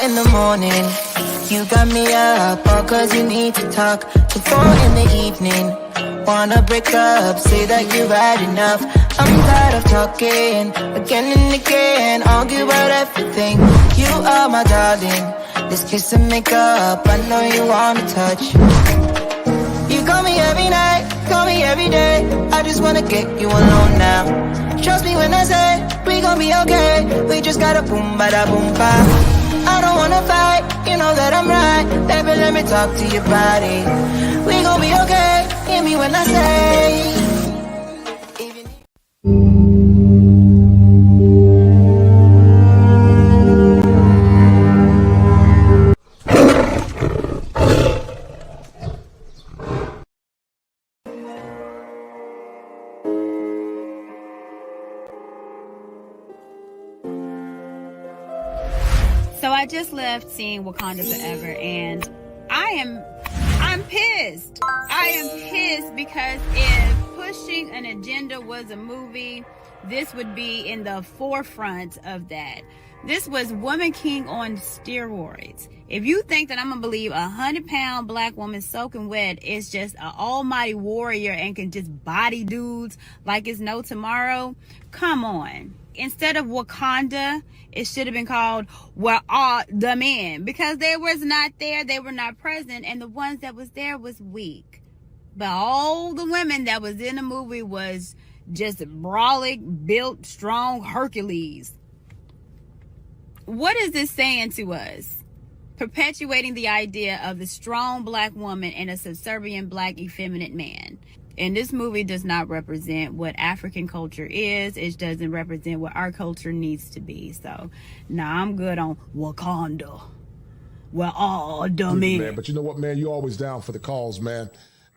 in the morning. You got me up, all cause you need to talk. To 4 in the evening. Wanna break up, say that you've had enough. I'm tired of talking, again and again. Argue about everything. You are my darling. This kiss and make up, I know you wanna touch. You call me every night, call me every day. I just wanna get you alone now. Trust me when I say, we gon' be okay. We just gotta boom, bada boom, ba. I don't wanna fight, you know that I'm right. Baby, let me talk to your body. We gon' be okay, hear me when I say. So I just left seeing Wakanda Forever, and I'm pissed. I am pissed because if Pushing an Agenda was a movie, this would be in the forefront of that. This was Woman King on steroids. If you think that I'm gonna believe 100-pound black woman soaking wet is just an almighty warrior and can just body dudes like it's no tomorrow, come on. Instead of Wakanda, it should have been called Where Are the Men? Because they was not there, they were not present, and the ones that was there was weak. But all the women that was in the movie was just brolic, built, strong Hercules. What is this saying to us? Perpetuating the idea of the strong black woman and a subservient black effeminate man. And this movie does not represent what African culture is. It doesn't represent what our culture needs to be. So, nah, I'm good on Wakanda. We're all dumb men. But you know what, man? You're always down for the cause, man.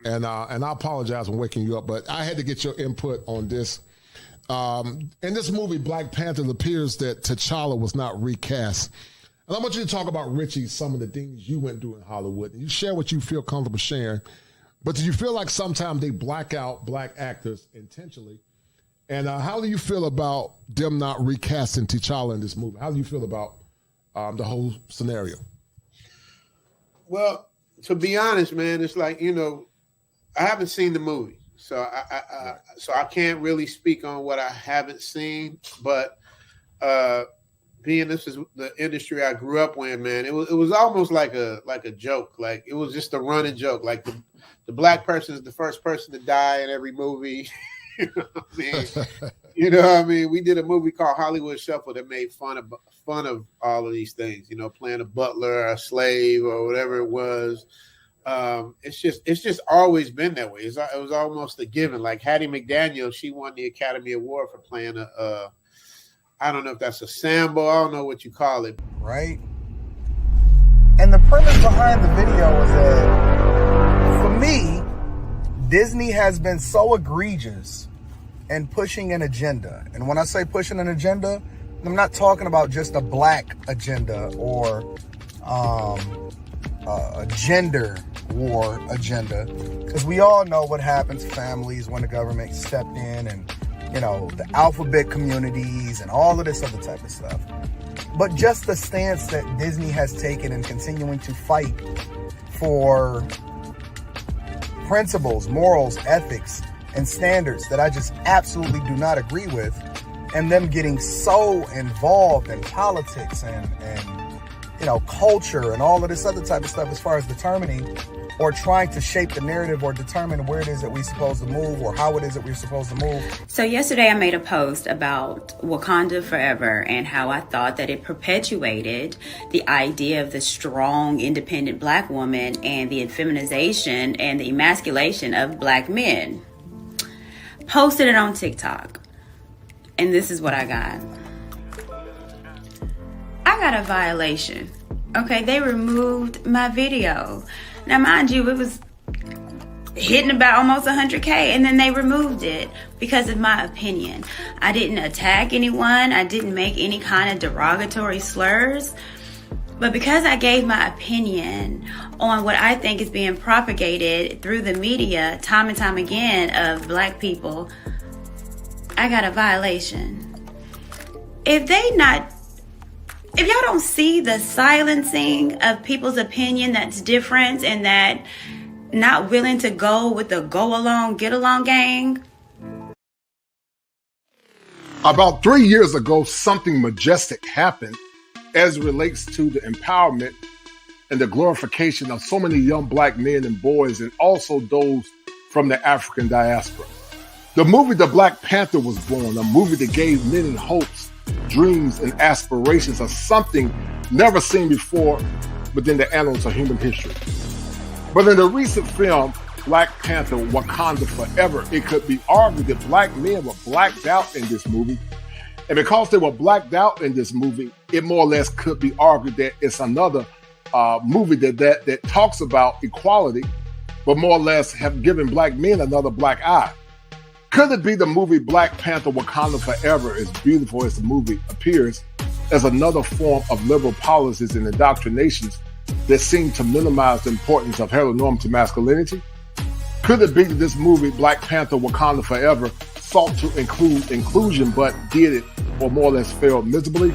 And I apologize for waking you up, but I had to get your input on this. In this movie, Black Panther, it appears that T'Challa was not recast. And I want you to talk about, Richie, some of the things you went through in Hollywood. And you share what you feel comfortable sharing. But do you feel like sometimes they black out black actors intentionally? And how do you feel about them not recasting T'Challa in this movie? How do you feel about the whole scenario? Well, to be honest, man, it's like, you know, I haven't seen the movie. So I can't really speak on what I haven't seen. But being this is the industry I grew up in, man, it was almost like a joke. Like it was just a running joke. Like the black person is the first person to die in every movie. You know what I mean? You know what I mean? We did a movie called Hollywood Shuffle that made fun of all of these things. You know, playing a butler, a slave, or whatever it was. It's just always been that way. It was almost a given. Like Hattie McDaniel, she won the Academy Award for playing I don't know if that's a sambo. I don't know what you call it. Right. And the premise behind the video was that, for me, Disney has been so egregious in pushing an agenda. And when I say pushing an agenda, I'm not talking about just a black agenda or a gender war agenda. Because we all know what happens to families when the government stepped in and, you know, the alphabet communities and all of this other type of stuff. But just the stance that Disney has taken in continuing to fight for principles, morals, ethics, and standards that I just absolutely do not agree with, and them getting so involved in politics and you know, culture and all of this other type of stuff as far as determining or trying to shape the narrative or determine where it is that we're supposed to move or how it is that we're supposed to move. So yesterday I made a post about Wakanda Forever and how I thought that it perpetuated the idea of the strong, independent black woman and the effeminization and the emasculation of black men. Posted it on TikTok. And this is what I got. I got a violation. Okay, they removed my video. Now, mind you, it was hitting about almost 100K, and then they removed it because of my opinion. I didn't attack anyone. I didn't make any kind of derogatory slurs. But because I gave my opinion on what I think is being propagated through the media time and time again of black people, I got a violation. If they not if y'all don't see the silencing of people's opinion that's different and that not willing to go with the go along, get along gang. About 3 years ago, something majestic happened as it relates to the empowerment and the glorification of so many young black men and boys, and also those from the African diaspora. The movie The Black Panther was born, a movie that gave many hopes, dreams, and aspirations of something never seen before within the annals of human history. But in the recent film, Black Panther, Wakanda Forever, it could be argued that black men were blacked out in this movie. And because they were blacked out in this movie, it more or less could be argued that it's another movie that talks about equality, but more or less have given black men another black eye. Could it be the movie Black Panther, Wakanda Forever, as beautiful as the movie appears, as another form of liberal policies and indoctrinations that seem to minimize the importance of heteronormative masculinity? Could it be that this movie, Black Panther, Wakanda Forever, sought to include inclusion but did it or more or less failed miserably?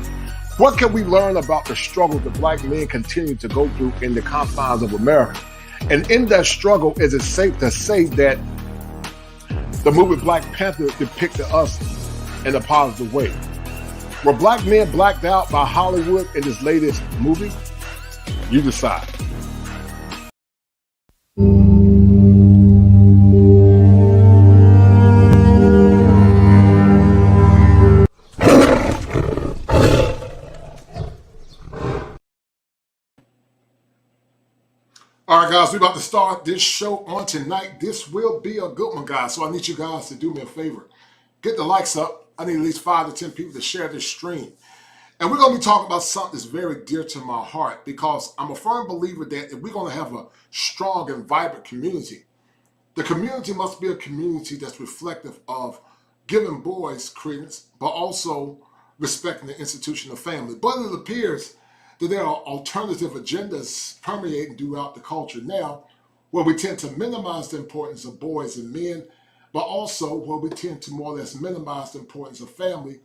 What can we learn about the struggle that black men continue to go through in the confines of America? And in that struggle, is it safe to say that the movie Black Panther depicted us in a positive way? Were black men blacked out by Hollywood in this latest movie? You decide. All right, guys, we're about to start this show on tonight. This will be a good one, guys. So I need you guys to do me a favor. Get the likes up. I need at least 5 to 10 people to share this stream. And we're going to be talking about something that's very dear to my heart, because I'm a firm believer that if we're going to have a strong and vibrant community, the community must be a community that's reflective of giving boys credence, but also respecting the institution of family. But it appears that there are alternative agendas permeating throughout the culture now, where we tend to minimize the importance of boys and men, but also where we tend to more or less minimize the importance of family,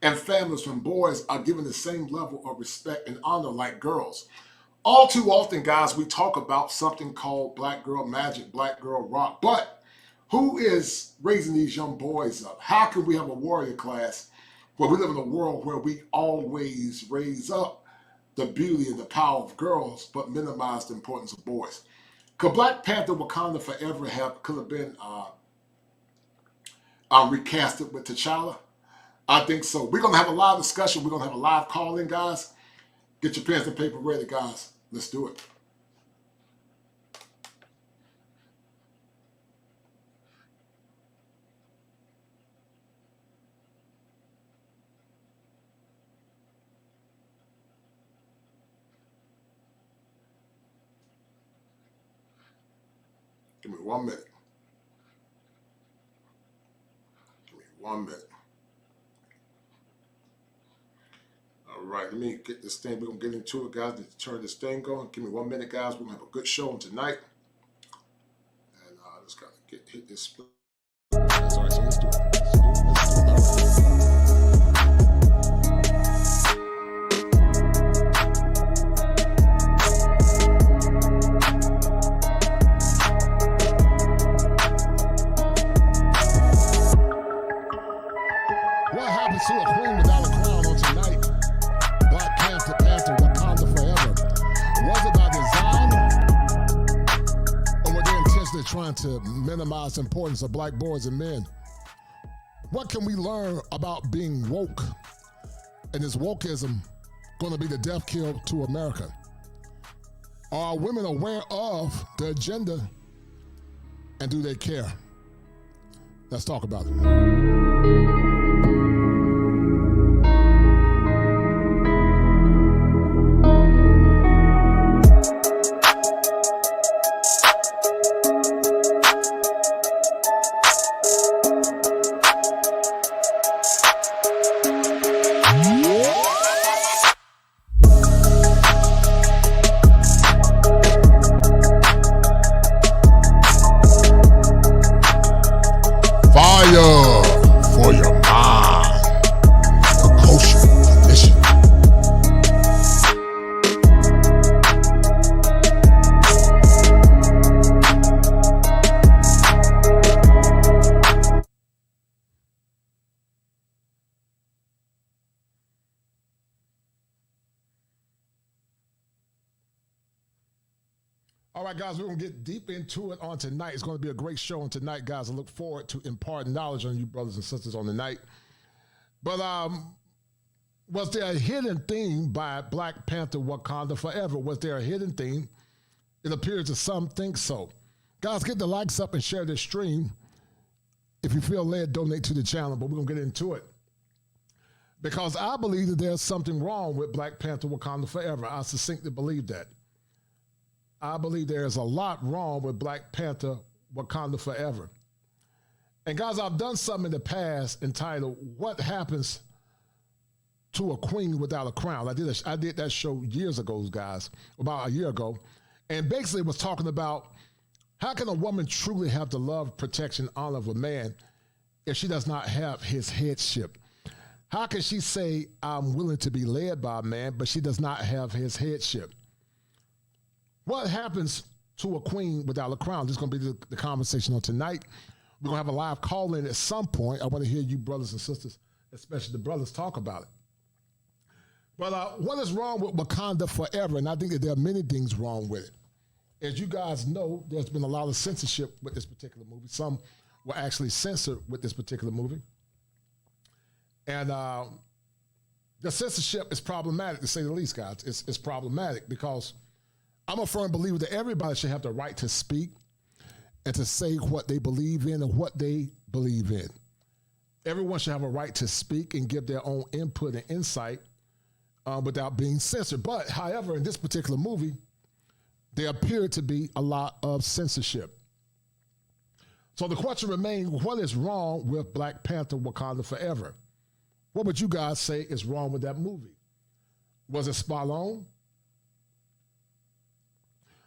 and families when boys are given the same level of respect and honor like girls. All too often, guys, we talk about something called black girl magic, black girl rock, but who is raising these young boys up? How can we have a warrior class where we live in a world where we always raise up the beauty and the power of girls, but minimize the importance of boys? Could Black Panther Wakanda Forever could have been recasted with T'Challa? I think so. We're going to have a live discussion. We're going to have a live call-in, guys. Get your pens and paper ready, guys. Let's do it. Give me 1 minute. Give me 1 minute. All right, let me get this thing. We're going to get into it, guys. Let's turn this thing going. Give me 1 minute, guys. We're going to have a good show tonight. And I just got to hit this split. All right, so let's do it. What happens to a queen without a crown on tonight? Black Panther, Wakanda Forever. Was it by design? Or were they intentionally trying to minimize the importance of black boys and men? What can we learn about being woke? And is wokeism going to be the death kill to America? Are women aware of the agenda? And do they care? Let's talk about it. Fire for your right, guys, we're going to get deep into it on tonight. It's going to be a great show on tonight, guys. I look forward to imparting knowledge on you brothers and sisters on the night. But was there a hidden theme by Black Panther Wakanda Forever? Was there a hidden theme? It appears that some think so. Guys, get the likes up and share this stream. If you feel led, donate to the channel, but we're going to get into it. Because I believe that there's something wrong with Black Panther Wakanda Forever. I succinctly believe that. I believe there is a lot wrong with Black Panther Wakanda Forever. And guys, I've done something in the past entitled, What Happens to a Queen Without a Crown? I did that show years ago, guys, about a year ago. And basically was talking about how can a woman truly have the love, protection, honor of a man if she does not have his headship? How can she say, I'm willing to be led by a man, but she does not have his headship? What happens to a queen without a crown? This is going to be the conversation on tonight. We're going to have a live call-in at some point. I want to hear you brothers and sisters, especially the brothers, talk about it. But what is wrong with Wakanda Forever? And I think that there are many things wrong with it. As you guys know, there's been a lot of censorship with this particular movie. Some were actually censored with this particular movie. And the censorship is problematic, to say the least, guys. It's problematic because I'm a firm believer that everybody should have the right to speak and to say what they believe in and what they believe in. Everyone should have a right to speak and give their own input and insight without being censored. But, however, in this particular movie, there appeared to be a lot of censorship. So the question remains, what is wrong with Black Panther Wakanda Forever? What would you guys say is wrong with that movie? Was it spot on?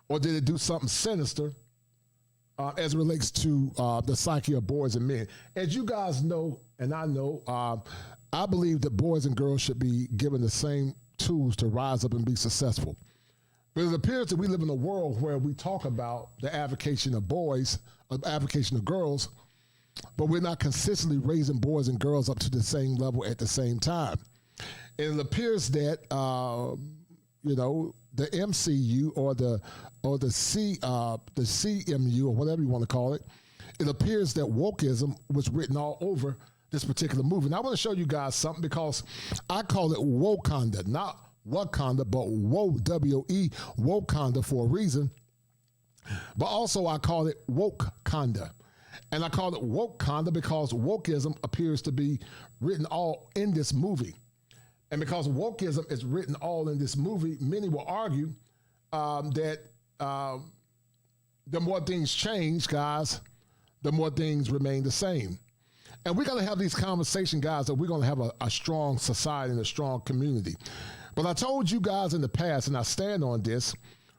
Or did it do something sinister as it relates to the psyche of boys and men? As you guys know, and I know, I believe that boys and girls should be given the same tools to rise up and be successful. But it appears that we live in a world where we talk about the avocation of boys, avocation of girls, but we're not consistently raising boys and girls up to the same level at the same time. And it appears that, the MCU or the CMU or whatever you want to call it, it appears that wokeism was written all over this particular movie. And I want to show you guys something because I call it Wakanda, not Wakanda, but W-O-E, Wakanda for a reason. But also I call it Wakanda. And I call it Wakanda because wokeism appears to be written all in this movie. And because wokeism is written all in this movie, many will argue that the more things change, guys, the more things remain the same. And we're going to have these conversations, guys, that we're going to have a strong society and a strong community. But I told you guys in the past, and I stand on this,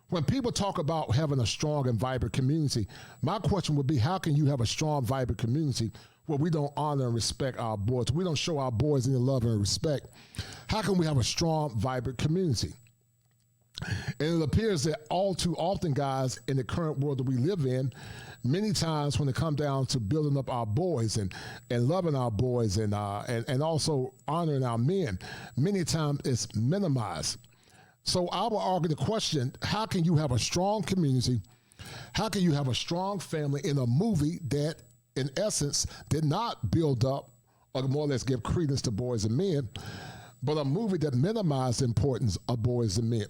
when people talk about having a strong and vibrant community, my question would be, how can you have a strong, vibrant community where we don't honor and respect our boys? We don't show our boys any love and respect. How can we have a strong, vibrant community? And it appears that all too often, guys, in the current world that we live in, many times when it comes down to building up our boys and loving our boys and also honoring our men, many times it's minimized. So I will argue the question, how can you have a strong community? How can you have a strong family in a movie that, in essence, did not build up or more or less give credence to boys and men, but a movie that minimized the importance of boys and men?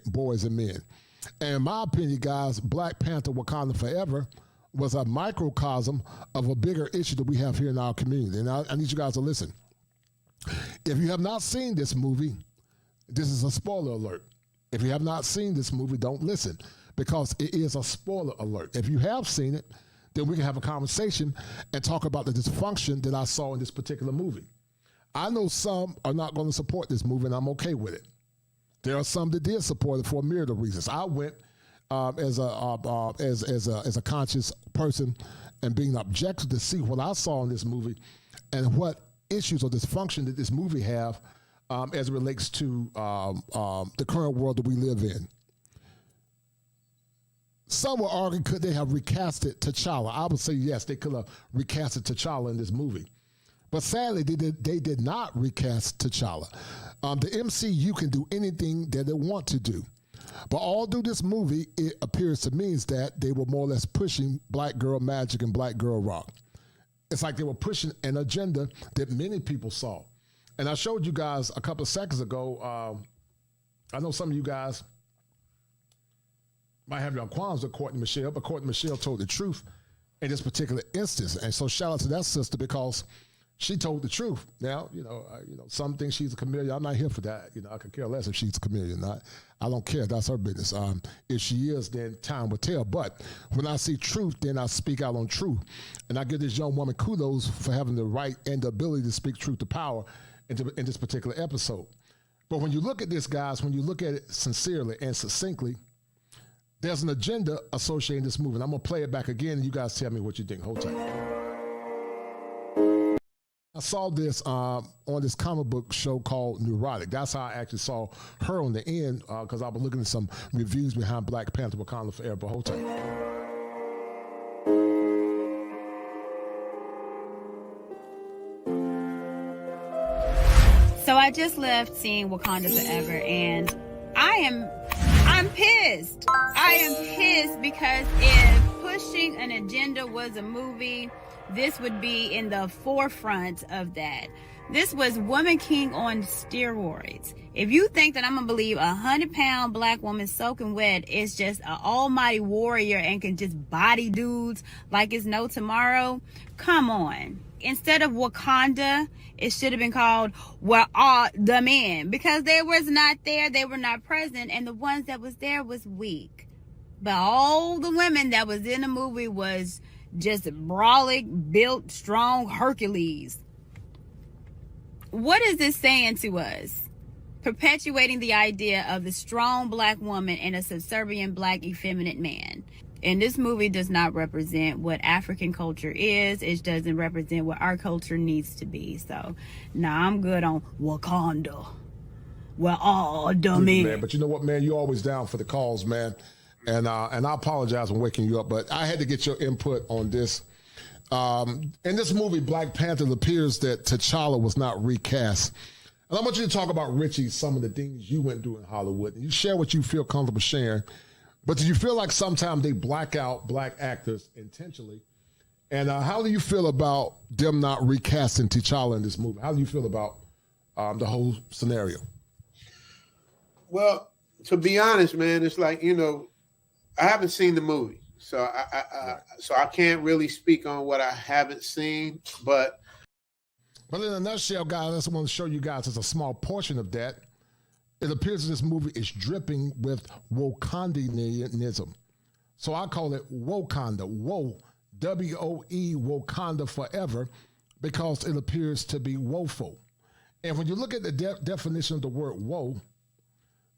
And in my opinion, guys, Black Panther Wakanda Forever was a microcosm of a bigger issue that we have here in our community. And I need you guys to listen. If you have not seen this movie, this is a spoiler alert. If you have not seen this movie, don't listen because it is a spoiler alert. If you have seen it, then we can have a conversation and talk about the dysfunction that I saw in this particular movie. I know some are not going to support this movie, and I'm okay with it. There are some that did support it for a myriad of reasons. I went as a conscious person and being objective to see what I saw in this movie and what issues or dysfunction that this movie have as it relates to the current world that we live in. Some will argue, could they have recasted T'Challa? I would say yes, they could have recasted T'Challa in this movie. But sadly, they did not recast T'Challa. The MCU can do anything that they want to do. But all through this movie, it appears to me is that they were more or less pushing black girl magic and black girl rock. It's like they were pushing an agenda that many people saw. And I showed you guys a couple of seconds ago, I know some of you guys might have your qualms with Courtney Michelle, but Courtney Michelle told the truth in this particular instance. And so shout out to that sister because she told the truth. Now, some think she's a chameleon. I'm not here for that. I could care less if she's a chameleon. I don't care. That's her business. If she is, then time will tell. But when I see truth, then I speak out on truth. And I give this young woman kudos for having the right and the ability to speak truth to power in this particular episode. But when you look at this, guys, when you look at it sincerely and succinctly, there's an agenda associated with this movie. And I'm going to play it back again, and you guys tell me what you think. Hold tight. I saw this on this comic book show called Neurotic. That's how I actually saw her on the end, because I was looking at some reviews behind Black Panther, Wakanda Forever. But hold tight. So I just left seeing Wakanda Forever, and I'm pissed. I am pissed because if pushing an agenda was a movie, this would be in the forefront of that. This was Woman King on steroids. If you think that I'm gonna believe 100-pound black woman soaking wet is just an almighty warrior and can just body dudes like it's no tomorrow, come on. Instead of Wakanda, it should have been called Where Are the Men? Because they was not there, they were not present, and the ones that was there was weak. But all the women that was in the movie was just brolic, built, strong Hercules. What is this saying to us? Perpetuating the idea of the strong black woman and a subservient black effeminate man. And this movie does not represent what African culture is. It doesn't represent what our culture needs to be. So, I'm good on Wakanda. Where all the men. Man, but you know what, man? You're always down for the cause, man. And I apologize for waking you up, but I had to get your input on this. In this movie, Black Panther, it appears that T'Challa was not recast. And I want you to talk about, Richie, some of the things you went through in Hollywood. And you share what you feel comfortable sharing. But do you feel like sometimes they black out black actors intentionally? And how do you feel about them not recasting T'Challa in this movie? How do you feel about the whole scenario? Well, to be honest, man, it's like, I haven't seen the movie. So I can't really speak on what I haven't seen, but in a nutshell, guys, I just want to show you guys just a small portion of that. It appears that this movie is dripping with Wakandanism. So I call it Wakanda, W-O-E, Wakanda Forever, because it appears to be woeful. And when you look at the definition of the word woe,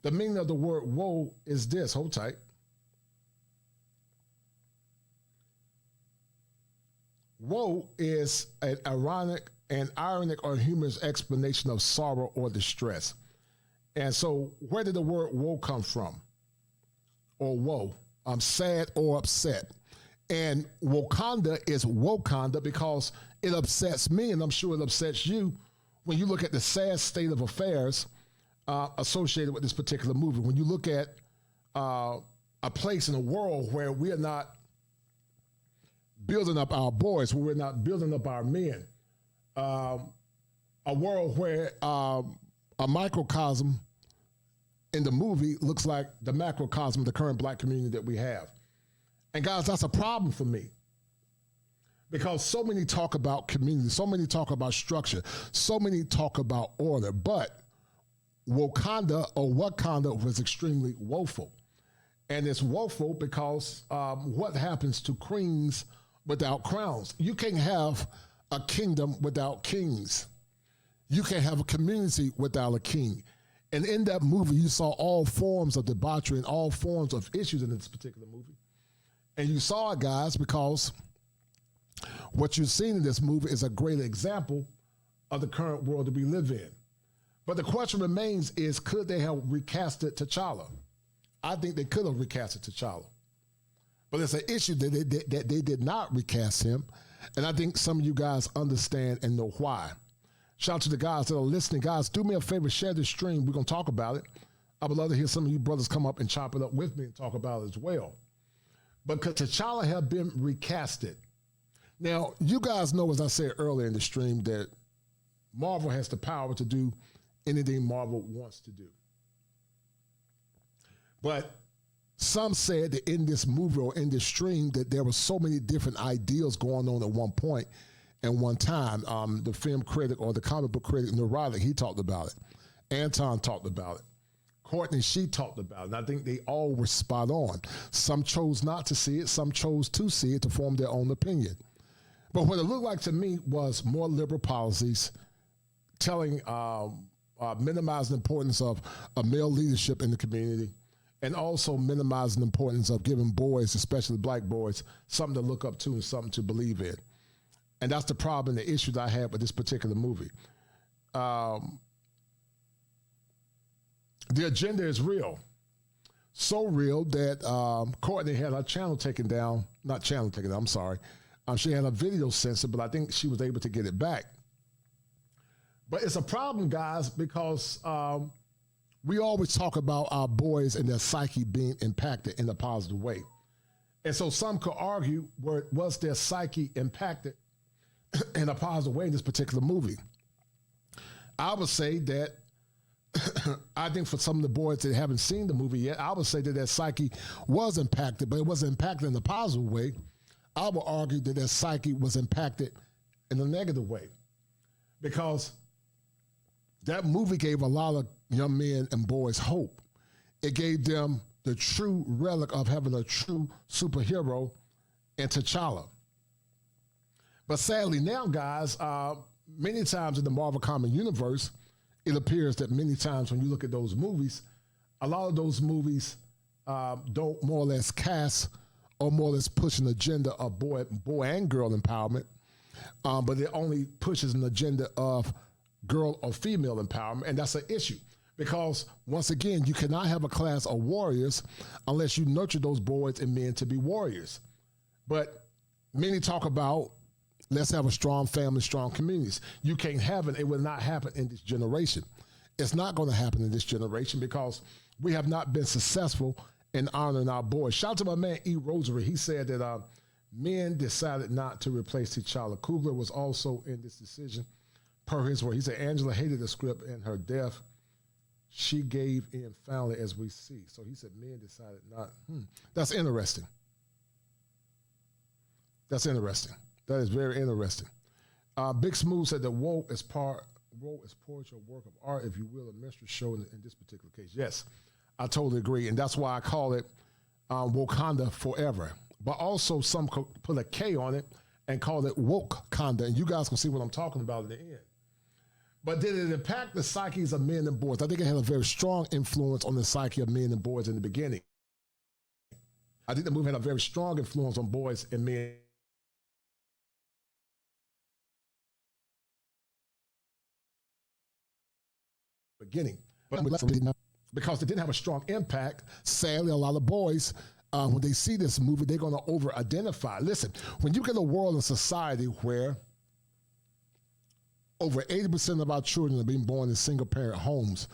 the meaning of the word woe is this, hold tight. Woe is an ironic or humorous explanation of sorrow or distress. And so where did the word woe come from? Or woe? I'm sad or upset. And Wakanda is Wakanda because it upsets me, and I'm sure it upsets you when you look at the sad state of affairs associated with this particular movie. When you look at a place in the world where we are not building up our boys, where we're not building up our men, a world where a microcosm in the movie looks like the macrocosm of the current black community that we have. And guys, that's a problem for me. Because so many talk about community, so many talk about structure, so many talk about order, but Wakanda or Wakanda was extremely woeful. And it's woeful because what happens to queens without crowns? You can't have a kingdom without kings. You can't have a community without a king. And in that movie, you saw all forms of debauchery and all forms of issues in this particular movie. And you saw it, guys, because what you've seen in this movie is a great example of the current world that we live in. But the question remains is, could they have recasted T'Challa? I think they could have recasted T'Challa. But it's an issue that they did not recast him. And I think some of you guys understand and know why. Shout out to the guys that are listening. Guys, do me a favor, share this stream. We're going to talk about it. I would love to hear some of you brothers come up and chop it up with me and talk about it as well. But T'Challa have been recasted. Now, you guys know, as I said earlier in the stream, that Marvel has the power to do anything Marvel wants to do. But some said that in this movie or in this stream that there were so many different ideals going on at one point and one time. The film critic or the comic book critic, Nerdrotic, he talked about it. Anton talked about it. Courtney, she talked about it. And I think they all were spot on. Some chose not to see it. Some chose to see it to form their own opinion. But what it looked like to me was more liberal policies, telling, minimizing the importance of male leadership in the community, and also minimizing the importance of giving boys, especially black boys, something to look up to and something to believe in. And that's the problem and the issue that I had with this particular movie. The agenda is real. So real that Courtney had her channel taken down. Not channel taken down, I'm sorry. She had a video censored, but I think she was able to get it back. But it's a problem, guys, because we always talk about our boys and their psyche being impacted in a positive way. And so some could argue, was their psyche impacted in a positive way in this particular movie? I would say that I think for some of the boys that haven't seen the movie yet, I would say that their psyche was impacted, but it wasn't impacted in a positive way. I would argue that their psyche was impacted in a negative way, because that movie gave a lot of young men and boys hope. It gave them the true relic of having a true superhero in T'Challa. But sadly now, guys, many times in the Marvel comic universe, it appears that many times when you look at those movies, a lot of those movies don't more or less cast or more or less push an agenda of boy and girl empowerment, but it only pushes an agenda of girl or female empowerment, and that's an issue. Because once again, you cannot have a class of warriors unless you nurture those boys and men to be warriors. But many talk about, let's have a strong family, strong communities. You can't have it. It will not happen in this generation. It's not going to happen in this generation because we have not been successful in honoring our boys. Shout out to my man E. Rosary. He said that men decided not to replace T'Challa. Coogler was also in this decision per his word. He said Angela hated the script and her death she gave in finally, as we see. So he said men decided not. That's interesting. That's interesting. That is very interesting. Big Smooth said that woke is poetry or work of art, if you will, a minstrel show in this particular case. Yes, I totally agree. And that's why I call it Wakanda forever. But also some put a K on it and call it Wakanda. And you guys can see what I'm talking about in the end. But did it impact the psyches of men and boys? I think it had a very strong influence on the psyche of men and boys in the beginning. I think the movie had a very strong influence on boys and men. Beginning, but because it didn't have a strong impact, sadly, a lot of boys, when they see this movie, they're going to over-identify. Listen, when you get a world and society where over 80% of our children are being born in single-parent homes,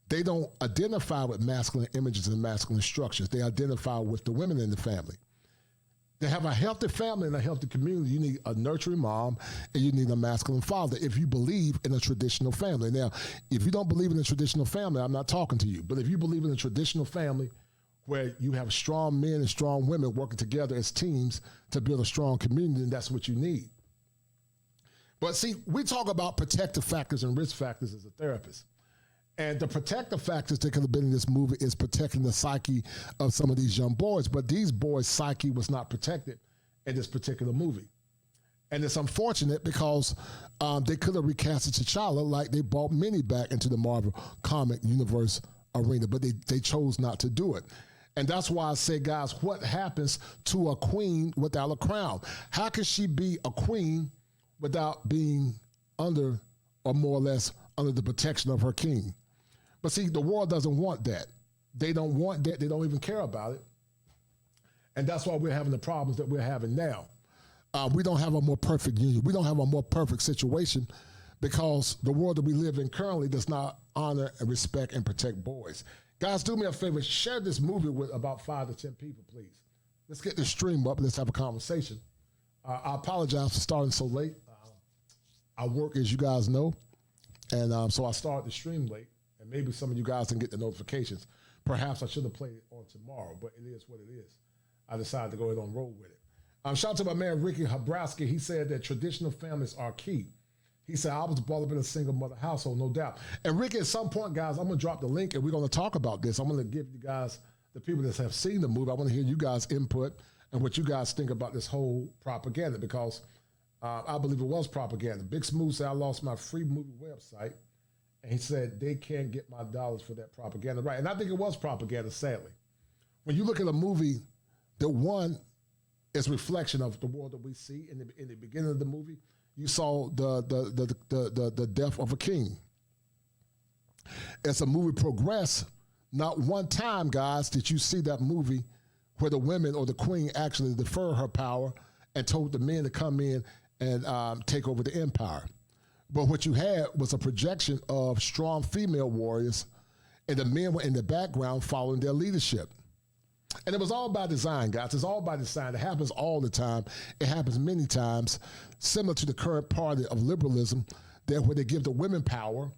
they don't identify with masculine images and masculine structures. They identify with the women in the family. To have a healthy family and a healthy community, you need a nurturing mom and you need a masculine father if you believe in a traditional family. Now, if you don't believe in a traditional family, I'm not talking to you. But if you believe in a traditional family where you have strong men and strong women working together as teams to build a strong community, then that's what you need. But see, we talk about protective factors and risk factors as a therapist. And the protective factors that could have been in this movie is protecting the psyche of some of these young boys. But these boys' psyche was not protected in this particular movie. And it's unfortunate because they could have recasted T'Challa like they brought many back into the Marvel comic universe arena, but they chose not to do it. And that's why I say, guys, what happens to a queen without a crown? How can she be a queen without being under, or more or less, under the protection of her king? But see, the world doesn't want that. They don't want that. They don't even care about it. And that's why we're having the problems that we're having now. We don't have a more perfect union. We don't have a more perfect situation because the world that we live in currently does not honor and respect and protect boys. Guys, do me a favor. Share this movie with about 5 to 10 people, please. Let's get this stream up. Let's have a conversation. I apologize for starting so late. I work, as you guys know, and so I started the stream late, and maybe some of you guys didn't get the notifications. Perhaps I should have played it on tomorrow, but it is what it is. I decided to go ahead and roll with it. Shout out to my man, Ricky Habrowski. He said that traditional families are key. He said, I was brought up in a single mother household, no doubt. And Ricky, at some point, guys, I'm going to drop the link and we're going to talk about this. I'm going to give you guys, the people that have seen the movie, I want to hear you guys' input and what you guys think about this whole propaganda, because I believe it was propaganda. Big Smooth said, I lost my free movie website. And he said, they can't get my dollars for that propaganda. Right. And I think it was propaganda, sadly. When you look at a movie, the one is reflection of the world that we see in the beginning of the movie. You saw the death of a king. As the movie progressed, not one time, guys, did you see that movie where the women or the queen actually deferred her power and told the men to come in and take over the empire. But what you had was a projection of strong female warriors, and the men were in the background following their leadership. And it was all by design, guys. It's all by design. It happens all the time. It happens many times, similar to the current party of liberalism, that where they give the women power,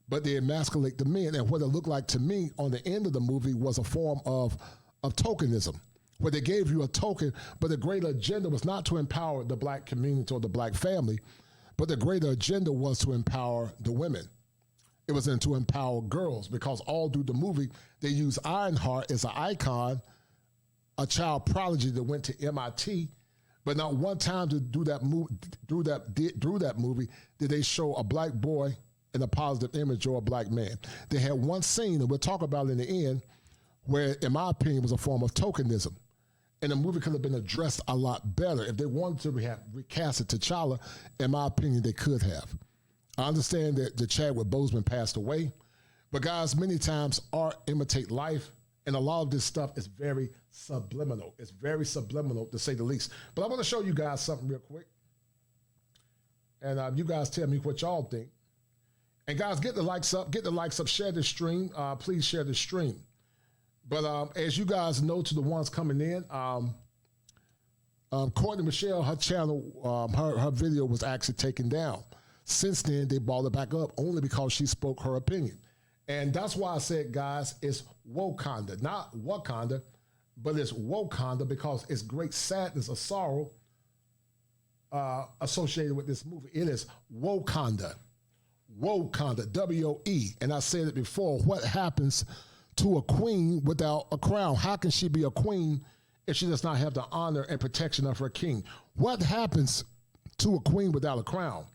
but they emasculate the men. And what it looked like to me on the end of the movie was a form of tokenism, where they gave you a token, but the greater agenda was not to empower the black community or the black family, but the greater agenda was to empower the women. It was to empower girls, because all through the movie, they use Ironheart as an icon, a child prodigy that went to MIT, but not one time to do that through that movie did they show a black boy in a positive image or a black man. They had one scene, and we'll talk about it in the end, where, in my opinion, was a form of tokenism. And the movie could have been addressed a lot better. If they wanted to have recasted T'Challa, in my opinion, they could have. I understand that the Chadwick Boseman passed away, but guys, many times art imitate life, and a lot of this stuff is very subliminal. It's very subliminal, to say the least. But I want to show you guys something real quick, and you guys tell me what y'all think. And guys, get the likes up, share the stream. Please share the stream. But as you guys know, to the ones coming in, Courtney Michelle, her channel, her video was actually taken down. Since then, they brought it back up only because she spoke her opinion. And that's why I said, guys, it's Wakanda, not Wakanda, but it's Wakanda, because it's great sadness or sorrow associated with this movie. It is Wakanda, W-O-E. And I said it before, what happens to a queen without a crown? How can she be a queen if she does not have the honor and protection of her king? What happens to a queen without a crown?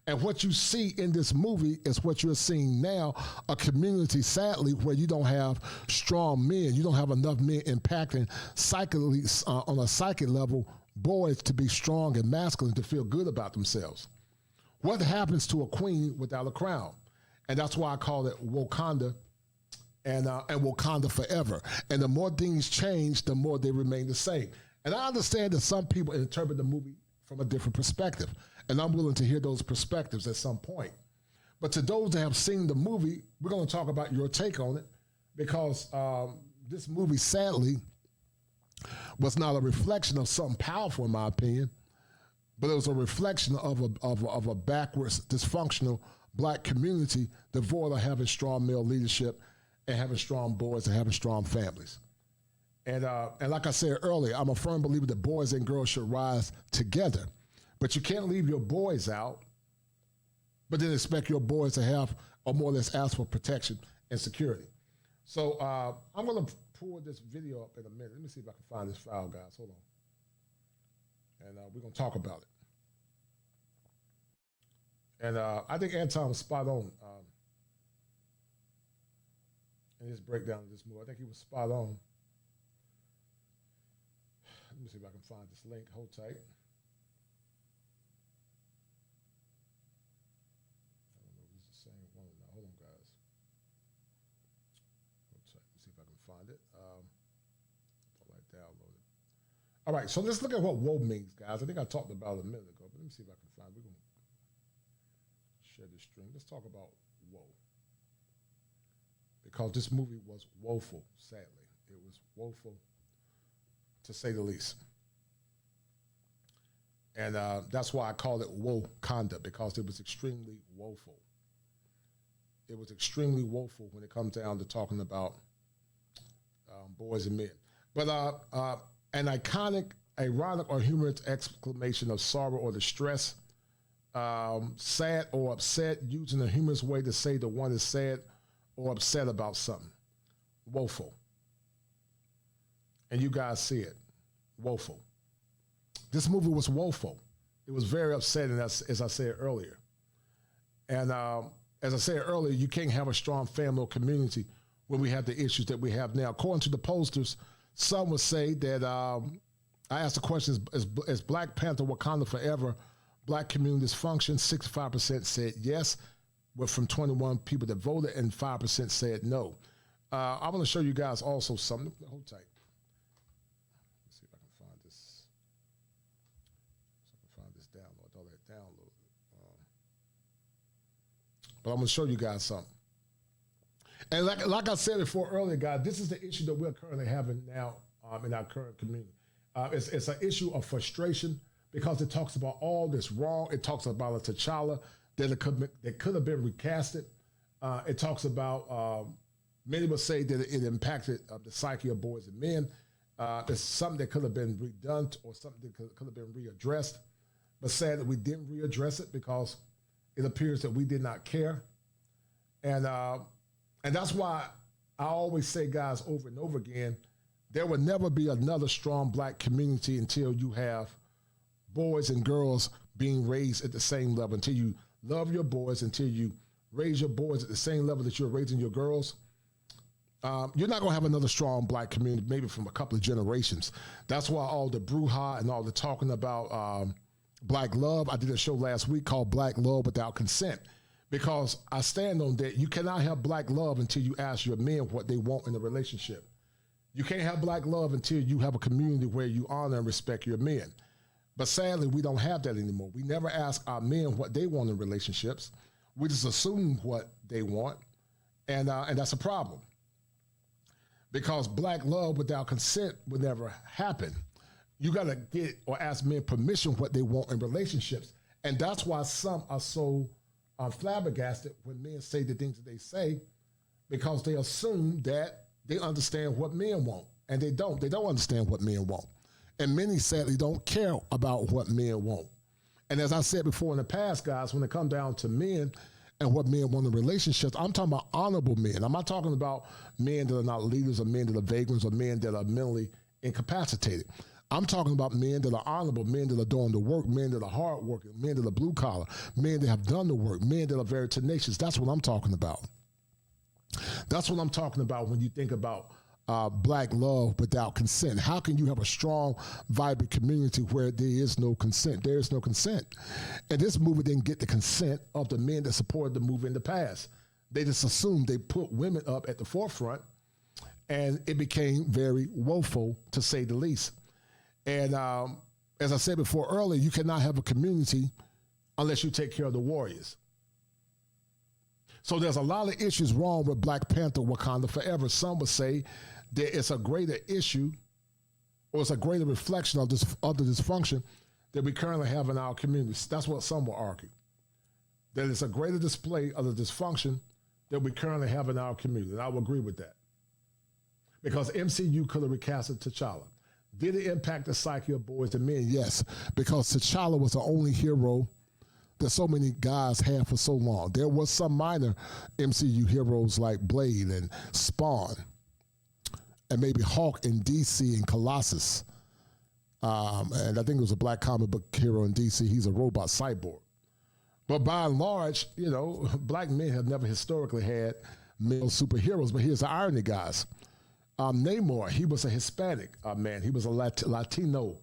And what you see in this movie is what you're seeing now, a community, sadly, where you don't have strong men. You don't have enough men impacting psychically, on a psychic level, boys to be strong and masculine, to feel good about themselves. What happens to a queen without a crown? And that's why I call it Wakanda and Wakanda forever. And the more things change, the more they remain the same. And I understand that some people interpret the movie from a different perspective, and I'm willing to hear those perspectives at some point. But to those that have seen the movie, we're going to talk about your take on it, because this movie, sadly, was not a reflection of something powerful, in my opinion, but it was a reflection of a backwards, dysfunctional black community devoid of having strong male leadership and having strong boys and having strong families. And like I said earlier, I'm a firm believer that boys and girls should rise together. But you can't leave your boys out, but then expect your boys to have, or more or less ask for, protection and security. So I'm going to pull this video up in a minute. Let me see if I can find this file, guys. Hold on. And we're going to talk about it. And I think Anton was spot on in his breakdown of this movie. I think he was spot on. Let me see if I can find this link. Hold tight. I don't know if this is the same one or not. Hold on, guys. Hold tight. Let me see if I can find it. All right, download it. All right, so let's look at what woe means, guys. I think I talked about it a minute ago, but let me see if I can find it. We're going to share this stream. Let's talk about woe. because this movie was woeful, sadly. It was woeful, to say the least. And that's why I call it Wakanda, because it was extremely woeful. It was extremely woeful when it comes down to talking about boys and men. But an iconic, ironic, or humorous exclamation of sorrow or distress, sad or upset, using a humorous way to say the one is sad or upset about something. Woeful. And you guys see it. Woeful. This movie was woeful. It was very upsetting, as I said earlier. And as I said earlier, you can't have a strong family or community when we have the issues that we have now. According to the posters, some would say that, I asked the question, is Black Panther Wakanda forever? Black community dysfunction, 65% said yes, with from 21 people that voted, and 5% said no. I want to show you guys also something. Hold tight. Let's see if I can find this. So I can find this download, all that download. But I'm going to show you guys something. And like I said before earlier, guys, this is the issue that we're currently having now in our current community. It's an issue of frustration because it talks about all this wrong. It talks about a T'Challa that could have been recasted. It talks about, many would say that it impacted the psyche of boys and men. It's something that could have been redone or something that could have been readdressed. But sad that we didn't readdress it because it appears that we did not care. And that's why I always say, guys, over and over again, there will never be another strong Black community until you have boys and girls being raised at the same level, until you love your boys, until you raise your boys at the same level that you're raising your girls. You're not going to have another strong Black community, maybe from a couple of generations. That's why all the brouhaha and all the talking about Black love. I did a show last week called Black Love Without Consent, because I stand on that. You cannot have Black love until you ask your men what they want in a relationship. You can't have Black love until you have a community where you honor and respect your men. But sadly, we don't have that anymore. We never ask our men what they want in relationships. We just assume what they want, and that's a problem. Because Black love without consent would never happen. You got to get or ask men permission what they want in relationships. And that's why some are so flabbergasted when men say the things that they say, because they assume that they understand what men want. And they don't. They don't understand what men want. And many sadly don't care about what men want. And as I said before in the past, guys, when it comes down to men and what men want in relationships, I'm talking about honorable men. I'm not talking about men that are not leaders or men that are vagrants or men that are mentally incapacitated. I'm talking about men that are honorable, men that are doing the work, men that are hardworking, men that are blue collar, men that have done the work, men that are very tenacious. That's what I'm talking about. That's what I'm talking about when you think about Black love without consent. How can you have a strong, vibrant community where there is no consent? There is no consent. And this movie didn't get the consent of the men that supported the movie in the past. They just assumed they put women up at the forefront, and it became very woeful, to say the least. And as I said before earlier, you cannot have a community unless you take care of the warriors. So there's a lot of issues wrong with Black Panther Wakanda Forever. Some would say that it's a greater issue, or it's a greater reflection of the dysfunction that we currently have in our communities. That's what some will argue. That it's a greater display of the dysfunction that we currently have in our community. And I will agree with that. Because MCU could have recasted T'Challa. Did it impact the psyche of boys and men? Yes, because T'Challa was the only hero that so many guys had for so long. There was some minor MCU heroes like Blade and Spawn, and maybe Hulk in DC and Colossus. And I think it was a Black comic book hero in DC. He's a robot cyborg. But by and large, you know, Black men have never historically had male superheroes. But here's the irony, guys. Namor, he was a Hispanic man. He was a Latino.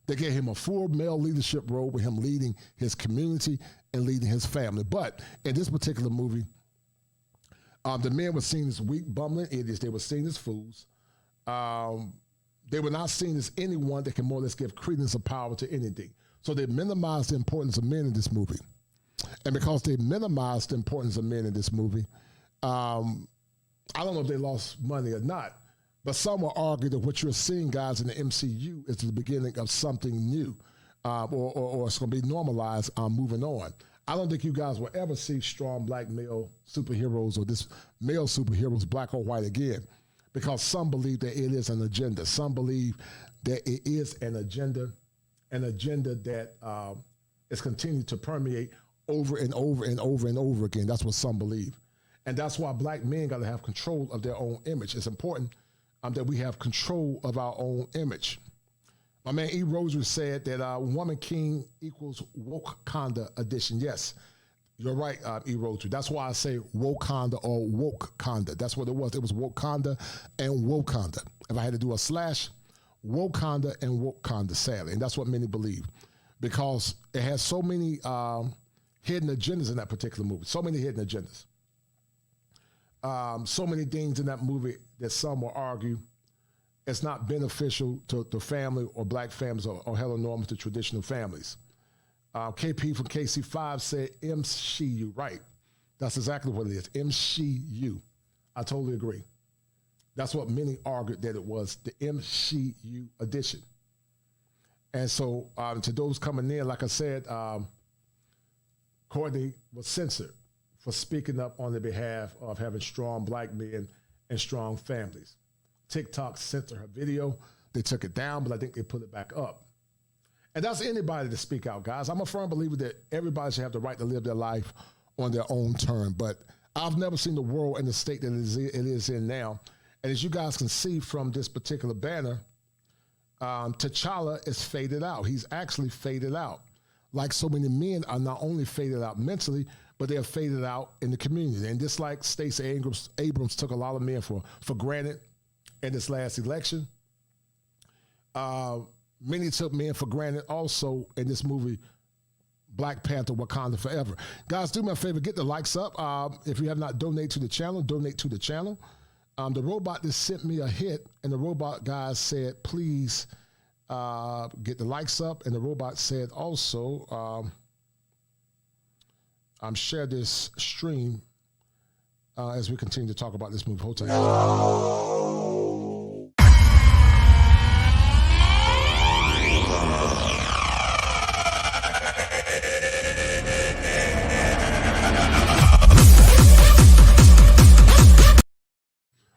They gave him a full male leadership role with him leading his community and leading his family. But in this particular movie, the men were seen as weak, bumbling idiots. They were seen as fools. They were not seen as anyone that can more or less give credence or power to anything. So they minimized the importance of men in this movie. And because they minimized the importance of men in this movie, I don't know if they lost money or not, but some will argue that what you're seeing, guys, in the MCU is the beginning of something new, or it's going to be normalized moving on. I don't think you guys will ever see strong black male superheroes or this male superheroes, black or white, again, because some believe that it is an agenda. Some believe that it is an agenda that is continuing to permeate over and over and over and over again. That's what some believe. And that's why black men got to have control of their own image. It's important that we have control of our own image. My man E. Rosary said that Woman King equals Wakanda edition. Yes, you're right, E. Rosary. That's why I say Wakanda or Wokanda. That's what it was. It was Wakanda and Wakanda. If I had to do a slash, Wakanda and Wakanda, sadly. And that's what many believe, because it has so many hidden agendas in that particular movie. So many hidden agendas. So many things in that movie that some will argue it's not beneficial to the family or black families or heteronormous to traditional families. KP from KC5 said MCU, right? That's exactly what it is, MCU. I totally agree. That's what many argued that it was, the MCU edition. And so to those coming in, like I said, Courtney was censored for speaking up on the behalf of having strong black men and strong families. TikTok censored her video. They took it down, but I think they put it back up. And that's anybody to speak out, guys. I'm a firm believer that everybody should have the right to live their life on their own term, but I've never seen the world in the state that it is in now. And as you guys can see from this particular banner, T'Challa is faded out. He's actually faded out. Like so many men are not only faded out mentally, but they're faded out in the community. And just like Stacey Abrams took a lot of men for granted in this last election, many took men for granted also in this movie, Black Panther, Wakanda Forever. Guys, do me a favor, get the likes up. If you have not donated to the channel, donate to the channel. The robot just sent me a hit, and the robot guys said, please get the likes up. And the robot said also, share this stream as we continue to talk about this movie. Hold tight.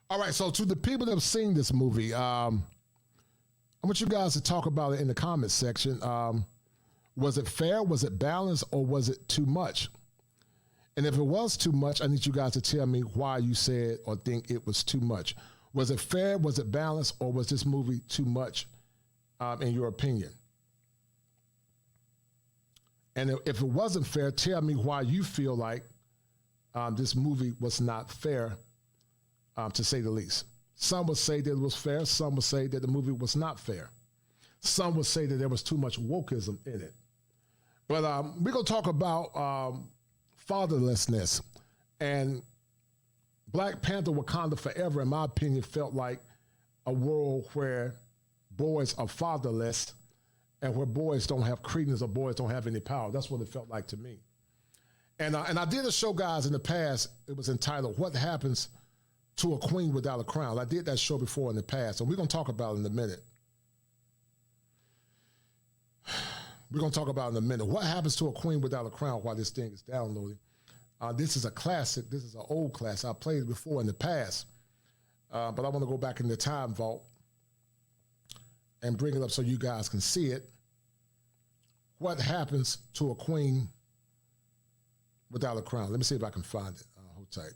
All right, so to the people that have seen this movie, I want you guys to talk about it in the comments section. Was it fair? Was it balanced? Or was it too much? And if it was too much, I need you guys to tell me why you said or think it was too much. Was it fair? Was it balanced? Or was this movie too much, in your opinion? And if it wasn't fair, tell me why you feel like this movie was not fair, to say the least. Some would say that it was fair. Some would say that the movie was not fair. Some would say that there was too much wokeism in it. But we're going to talk about fatherlessness. And Black Panther, Wakanda Forever, in my opinion, felt like a world where boys are fatherless and where boys don't have credence or boys don't have any power. That's what it felt like to me. And I did a show, guys, in the past. It was entitled, What Happens to a Queen Without a Crown? I did that show before in the past, and we're going to talk about it in a minute. We're going to talk about it in a minute. What happens to a queen without a crown while this thing is downloading? This is a classic. This is an old classic. I played it before in the past, but I want to go back in the time vault and bring it up so you guys can see it. What happens to a queen without a crown? Let me see if I can find it. Hold tight.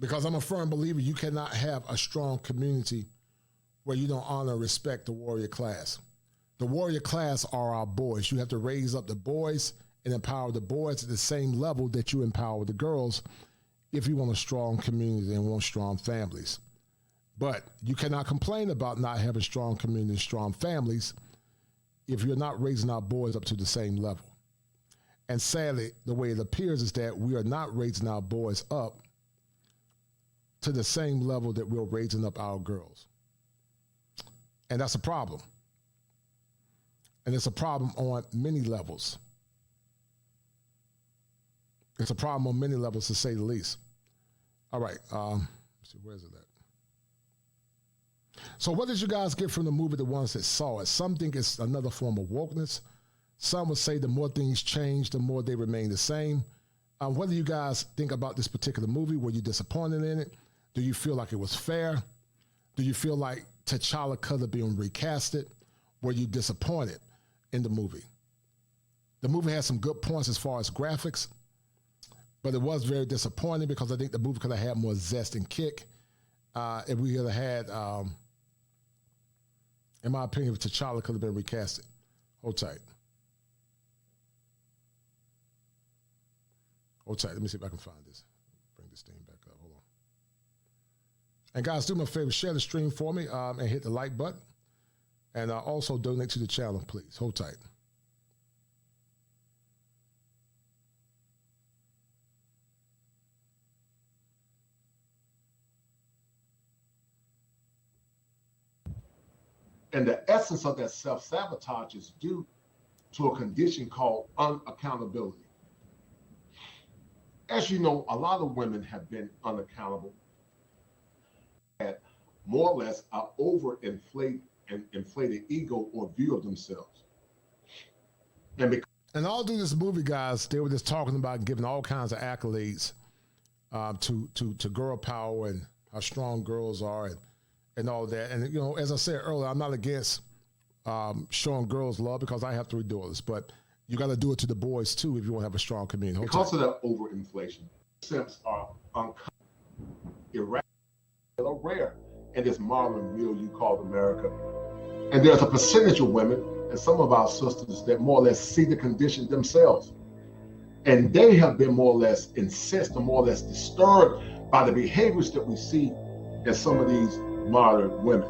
Because I'm a firm believer you cannot have a strong community where you don't honor and respect the warrior class. The warrior class are our boys. You have to raise up the boys and empower the boys at the same level that you empower the girls if you want a strong community and want strong families. But you cannot complain about not having strong communities, strong families, if you're not raising our boys up to the same level. And sadly, the way it appears is that we are not raising our boys up to the same level that we're raising up our girls. And that's a problem. And it's a problem on many levels. It's a problem on many levels, to say the least. All right. Let's see, where is it at? So what did you guys get from the movie, the ones that saw it? Some think it's another form of wokeness. Some would say the more things change, the more they remain the same. What do you guys think about this particular movie? Were you disappointed in it? Do you feel like it was fair? Do you feel like T'Challa could have been recasted? Were you disappointed in the movie? The movie had some good points as far as graphics, but it was very disappointing because I think the movie could have had more zest and kick. If we had had, in my opinion, if T'Challa could have been recasted. Hold tight. Hold tight. Let me see if I can find this. Bring this thing back up. Hold on. And guys, do me a favor, share the stream for me and hit the like button. And also donate to the channel, please. Hold tight. And the essence of that self-sabotage is due to a condition called unaccountability. As you know, a lot of women have been unaccountable, had more or less an inflated ego or view of themselves. And all through this movie, guys, they were just talking about giving all kinds of accolades to girl power and how strong girls are and all that. And, you know, as I said earlier, I'm not against showing girls love because I have 3 daughters, but you got to do it to the boys too if you want to have a strong community. Because of that overinflation, simps are irrational or rare in this modern milieu called America. And there's a percentage of women and some of our sisters that more or less see the condition themselves. And they have been more or less incensed or more or less disturbed by the behaviors that we see in some of these modern women.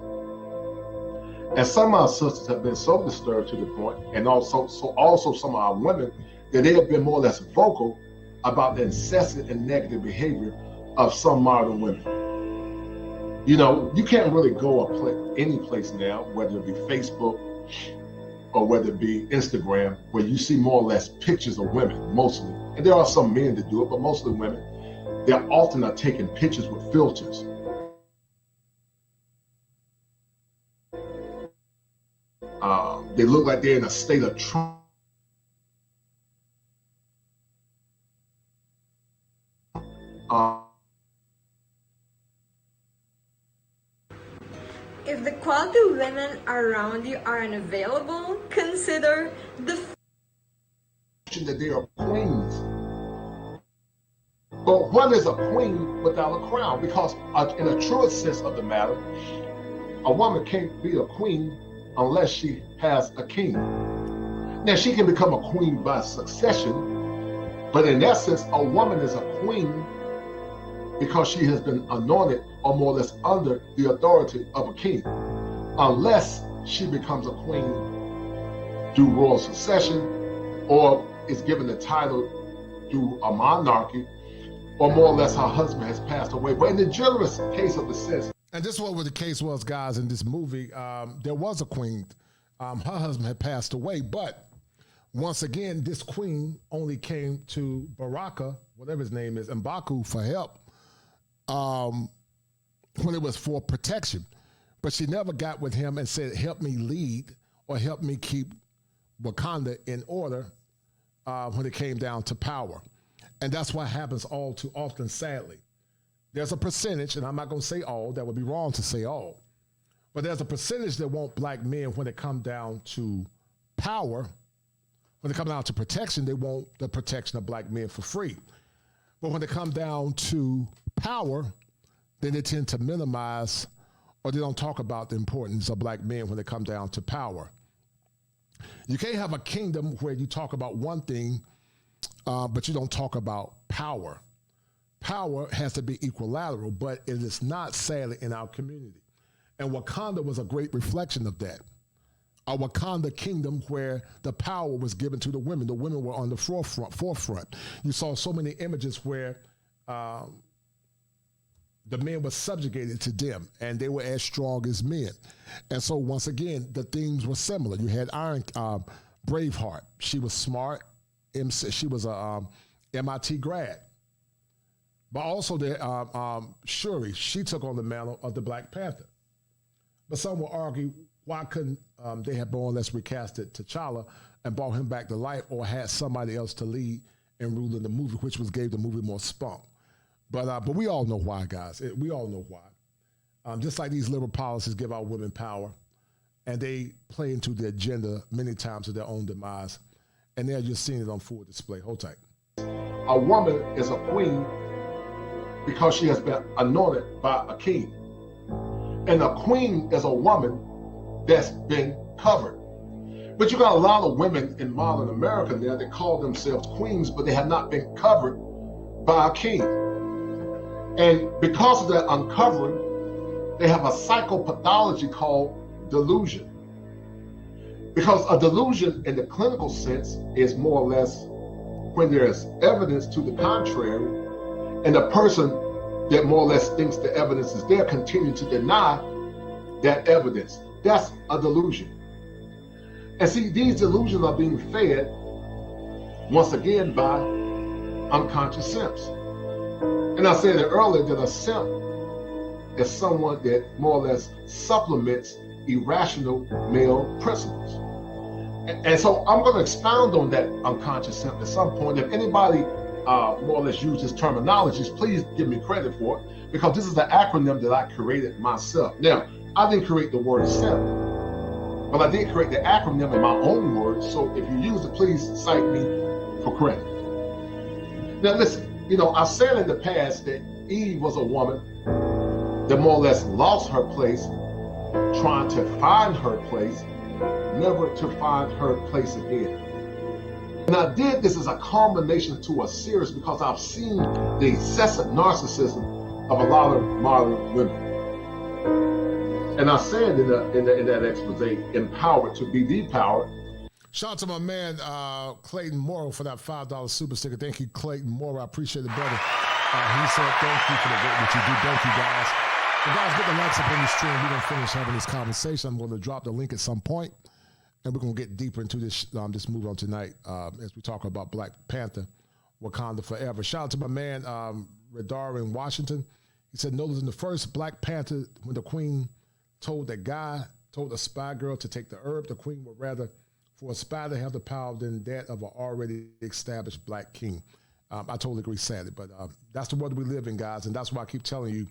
And some of our sisters have been so disturbed to the point, and also some of our women, that they have been more or less vocal about the incessant and negative behavior of some modern women. You know, you can't really go any place now, whether it be Facebook or whether it be Instagram, where you see more or less pictures of women, mostly. And there are some men that do it, but mostly women. They often are taking pictures with filters. They look like they're in a state of trauma. If the quality women around you are unavailable, consider the that they are queens. But what is a queen without a crown? Because in a truest sense of the matter, a woman can't be a queen unless she has a king. Now, she can become a queen by succession, but in essence, a woman is a queen because she has been anointed or more or less under the authority of a king, unless she becomes a queen through royal succession or is given the title through a monarchy, or more or less her husband has passed away. But in the generous case of the sense, and this is what the case was, guys, in this movie. There was a queen. Her husband had passed away, but once again, this queen only came to Baraka, whatever his name is, M'Baku, for help when it was for protection. But she never got with him and said, help me lead or help me keep Wakanda in order when it came down to power. And that's what happens all too often, sadly. There's a percentage, and I'm not going to say all, that would be wrong to say all, but there's a percentage that want black men when it comes down to power, when it comes down to protection, they want the protection of black men for free. But when it comes down to power, then they tend to minimize or they don't talk about the importance of black men when it comes down to power. You can't have a kingdom where you talk about one thing, but you don't talk about power. Power has to be equilateral, but it is not, sadly, in our community. And Wakanda was a great reflection of that. A Wakanda kingdom where the power was given to the women. The women were on the forefront. You saw so many images where the men were subjugated to them, and they were as strong as men. And so once again, the themes were similar. You had Braveheart. She was smart. She was a MIT grad. But also Shuri, she took on the mantle of the Black Panther. But some will argue, why couldn't they have more or less recasted T'Challa and brought him back to life, or had somebody else to lead and rule in the movie, which gave the movie more spunk. But we all know why, guys. We all know why. Just like these liberal policies give our women power, and they play into the agenda many times to their own demise, and they're just seeing it on full display. Hold tight. A woman is a queen because she has been anointed by a king. And a queen is a woman that's been covered. But you got a lot of women in modern America now that call themselves queens, but they have not been covered by a king. And because of that uncovering, they have a psychopathology called delusion. Because a delusion in the clinical sense is more or less when there is evidence to the contrary, and the person that more or less thinks the evidence is there continue to deny that evidence. That's a delusion. And see, these delusions are being fed, once again, by unconscious simps. And I said it earlier that a simp is someone that more or less supplements irrational male principles. And so I'm going to expound on that unconscious simp at some point. If anybody more or less uses terminologies, please give me credit for it, because this is an acronym that I created myself. Now, I didn't create the word simp, but I did create the acronym in my own words. So if you use it, please cite me for credit. Now listen, I've said in the past that Eve was a woman that more or less lost her place, trying to find her place, never to find her place again. And I did this as a culmination to a series because I've seen the excessive narcissism of a lot of modern women. And I said in that expose, empowered to be depowered. Shout out to my man, Clayton Morrow, for that $5 super sticker. Thank you, Clayton Morrow. I appreciate it, brother. He said, thank you for the work that you do. Thank you, guys. And guys, get the likes up on the stream. We're going to finish having this conversation. I'm going to drop the link at some point, and we're going to get deeper into this movie on tonight as we talk about Black Panther, Wakanda Forever. Shout out to my man, Radar in Washington. He said, notice in the first Black Panther, when the queen told the spy girl to take the herb, the queen would rather for a spy to have the power than that of an already established black king. I totally agree, sadly, but that's the world we live in, guys, and that's why I keep telling you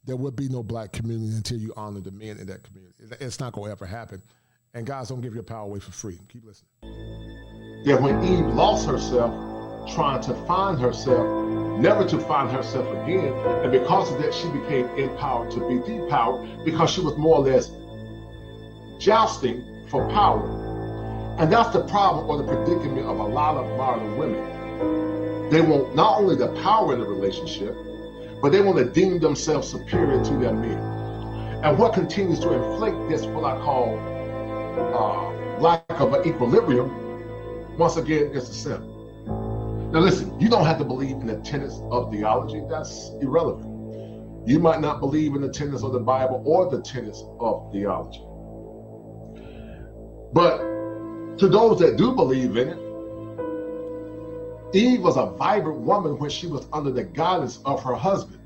there would be no black community until you honor the men in that community. It's not going to ever happen. And guys, don't give your power away for free. Keep listening. Yeah, when Eve lost herself, trying to find herself, never to find herself again, and because of that, she became empowered to be depowered because she was more or less jousting for power. And that's the problem or the predicament of a lot of modern women. They want not only the power in the relationship, but they want to deem themselves superior to their men. And what continues to inflate this, what I call lack of an equilibrium, once again, is the simp. Now listen, you don't have to believe in the tenets of theology. That's irrelevant. You might not believe in the tenets of the Bible or the tenets of theology. But to those that do believe in it, Eve was a vibrant woman when she was under the guidance of her husband.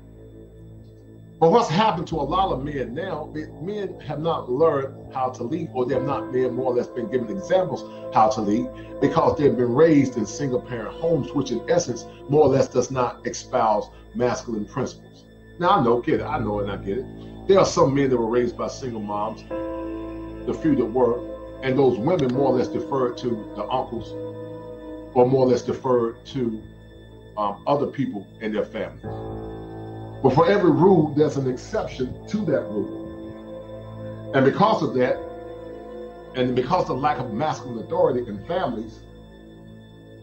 But what's happened to a lot of men now, men have not learned how to lead, or they have not been more or less been given examples how to lead, because they've been raised in single parent homes, which in essence more or less does not espouse masculine principles. Now I know it, and I get it. There are some men that were raised by single moms, the few that were, and those women more or less deferred to the uncles, or more or less deferred to other people in their families. But for every rule, there's an exception to that rule. And because of that, and because of the lack of masculine authority in families,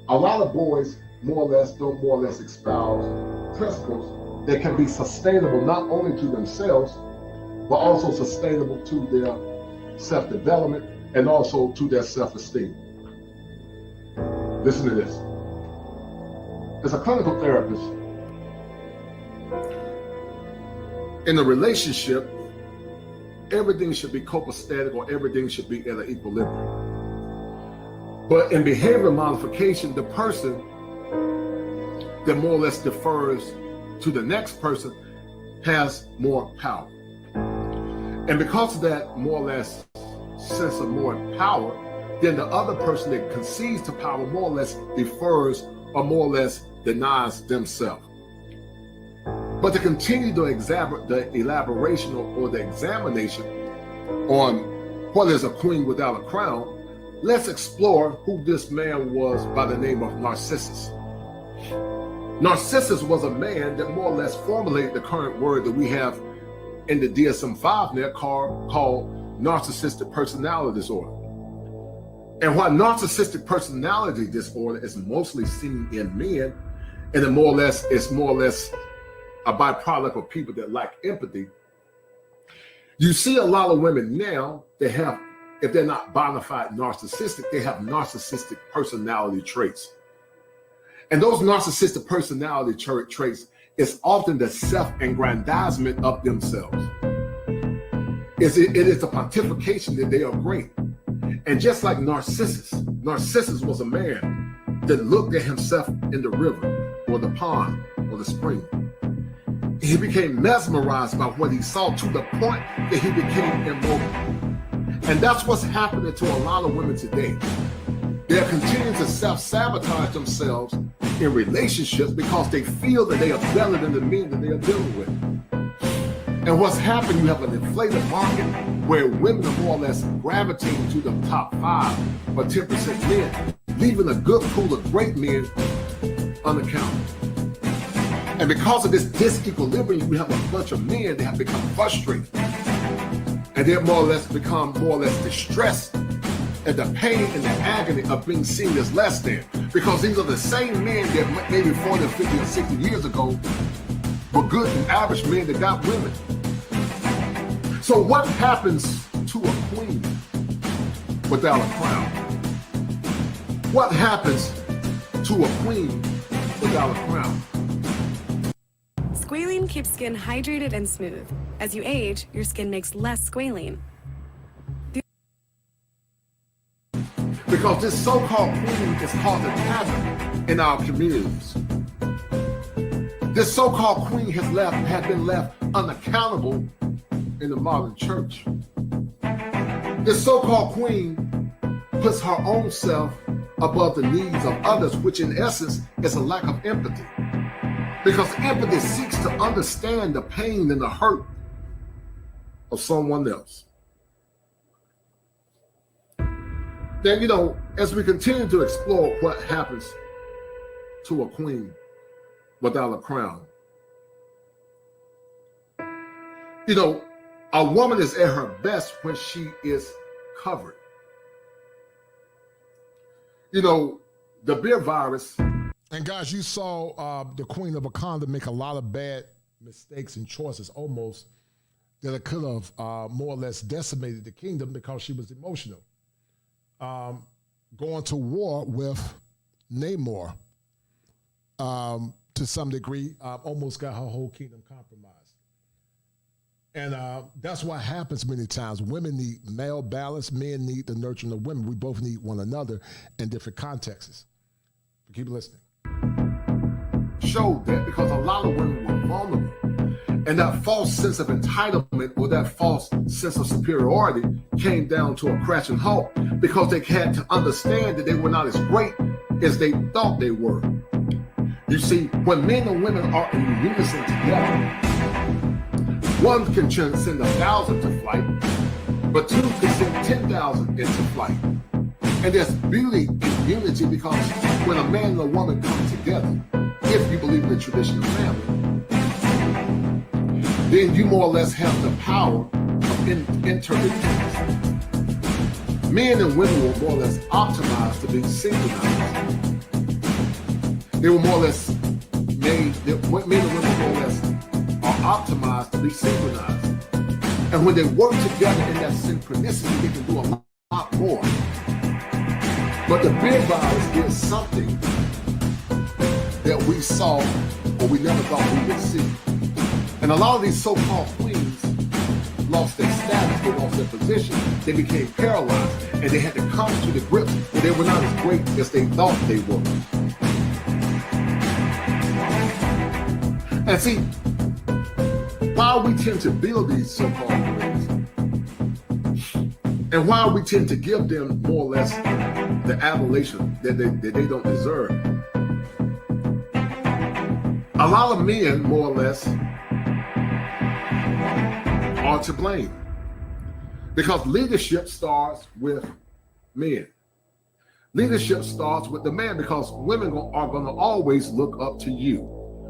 a lot of boys more or less don't more or less espouse principles that can be sustainable not only to themselves, but also sustainable to their self-development and also to their self-esteem. Listen to this. As a clinical therapist, in a relationship, everything should be copacetic, or everything should be at an equilibrium. But in behavior modification, the person that more or less defers to the next person has more power. And because of that more or less sense of more power, then the other person that concedes to power more or less defers or more or less denies themselves. But to continue the elaboration or the examination on what is a queen without a crown, let's explore who this man was by the name of Narcissus. Narcissus was a man that more or less formulated the current word that we have in the DSM-5 there called narcissistic personality disorder. And while narcissistic personality disorder is mostly seen in men, and it's more or less a byproduct of people that lack empathy, you see a lot of women now that have, if they're not bona fide narcissistic, they have narcissistic personality traits. And those narcissistic personality traits is often the self-aggrandizement of themselves. It is the pontification that they are great. And just like Narcissus was a man that looked at himself in the river or the pond or the spring. He became mesmerized by what he saw to the point that he became immobile. And that's what's happening to a lot of women today. They're continuing to self-sabotage themselves in relationships because they feel that they are better than the men that they are dealing with. And what's happened, you have an inflated market where women are more or less gravitating to the top 5 or 10% men, leaving a good pool of great men unaccounted. And because of this disequilibrium, we have a bunch of men that have become frustrated. And they're more or less become more or less distressed at the pain and the agony of being seen as less than. Because these are the same men that maybe 40, 50, or 60 years ago were good and average men that got women. So what happens to a queen without a crown? What happens to a queen without a crown? Squalene keeps skin hydrated and smooth. As you age, your skin makes less squalene. Because this so-called queen is causing havoc in our communities. This so-called queen has been left unaccountable in the modern church. This so-called queen puts her own self above the needs of others, which in essence is a lack of empathy. Because empathy seeks to understand the pain and the hurt of someone else. Then, as we continue to explore what happens to a queen without a crown, a woman is at her best when she is covered. The beer virus. And guys, you saw the Queen of Wakanda make a lot of bad mistakes and choices almost that it could have more or less decimated the kingdom because she was emotional. Going to war with Namor to some degree almost got her whole kingdom compromised. And that's what happens many times. Women need male balance. Men need the nurturing of women. We both need one another in different contexts. But keep listening. Showed that because a lot of women were vulnerable. And that false sense of entitlement or that false sense of superiority came down to a crashing halt because they had to understand that they were not as great as they thought they were. You see, when men and women are in unison together, one can send 1,000 to flight, but two can send 10,000 into flight. And there's beauty in unity because when a man and a woman come together, if you believe in the tradition of family, then you more or less have the power of interdependence. Men and women were more or less optimized to be synchronized. They were more or less made, men and women more or less are optimized to be synchronized. And when they work together in that synchronicity, they can do a lot more. But the big virus did something that we saw or we never thought we would see. And a lot of these so-called queens lost their status, they lost their position, they became paralyzed, and they had to come to the grips that they were not as great as they thought they were. And see, while we tend to build these so-called queens, and while we tend to give them more or less the adulation that they don't deserve, a lot of men, more or less, are to blame. Because leadership starts with men. Leadership starts with the man, because women are going to always look up to you.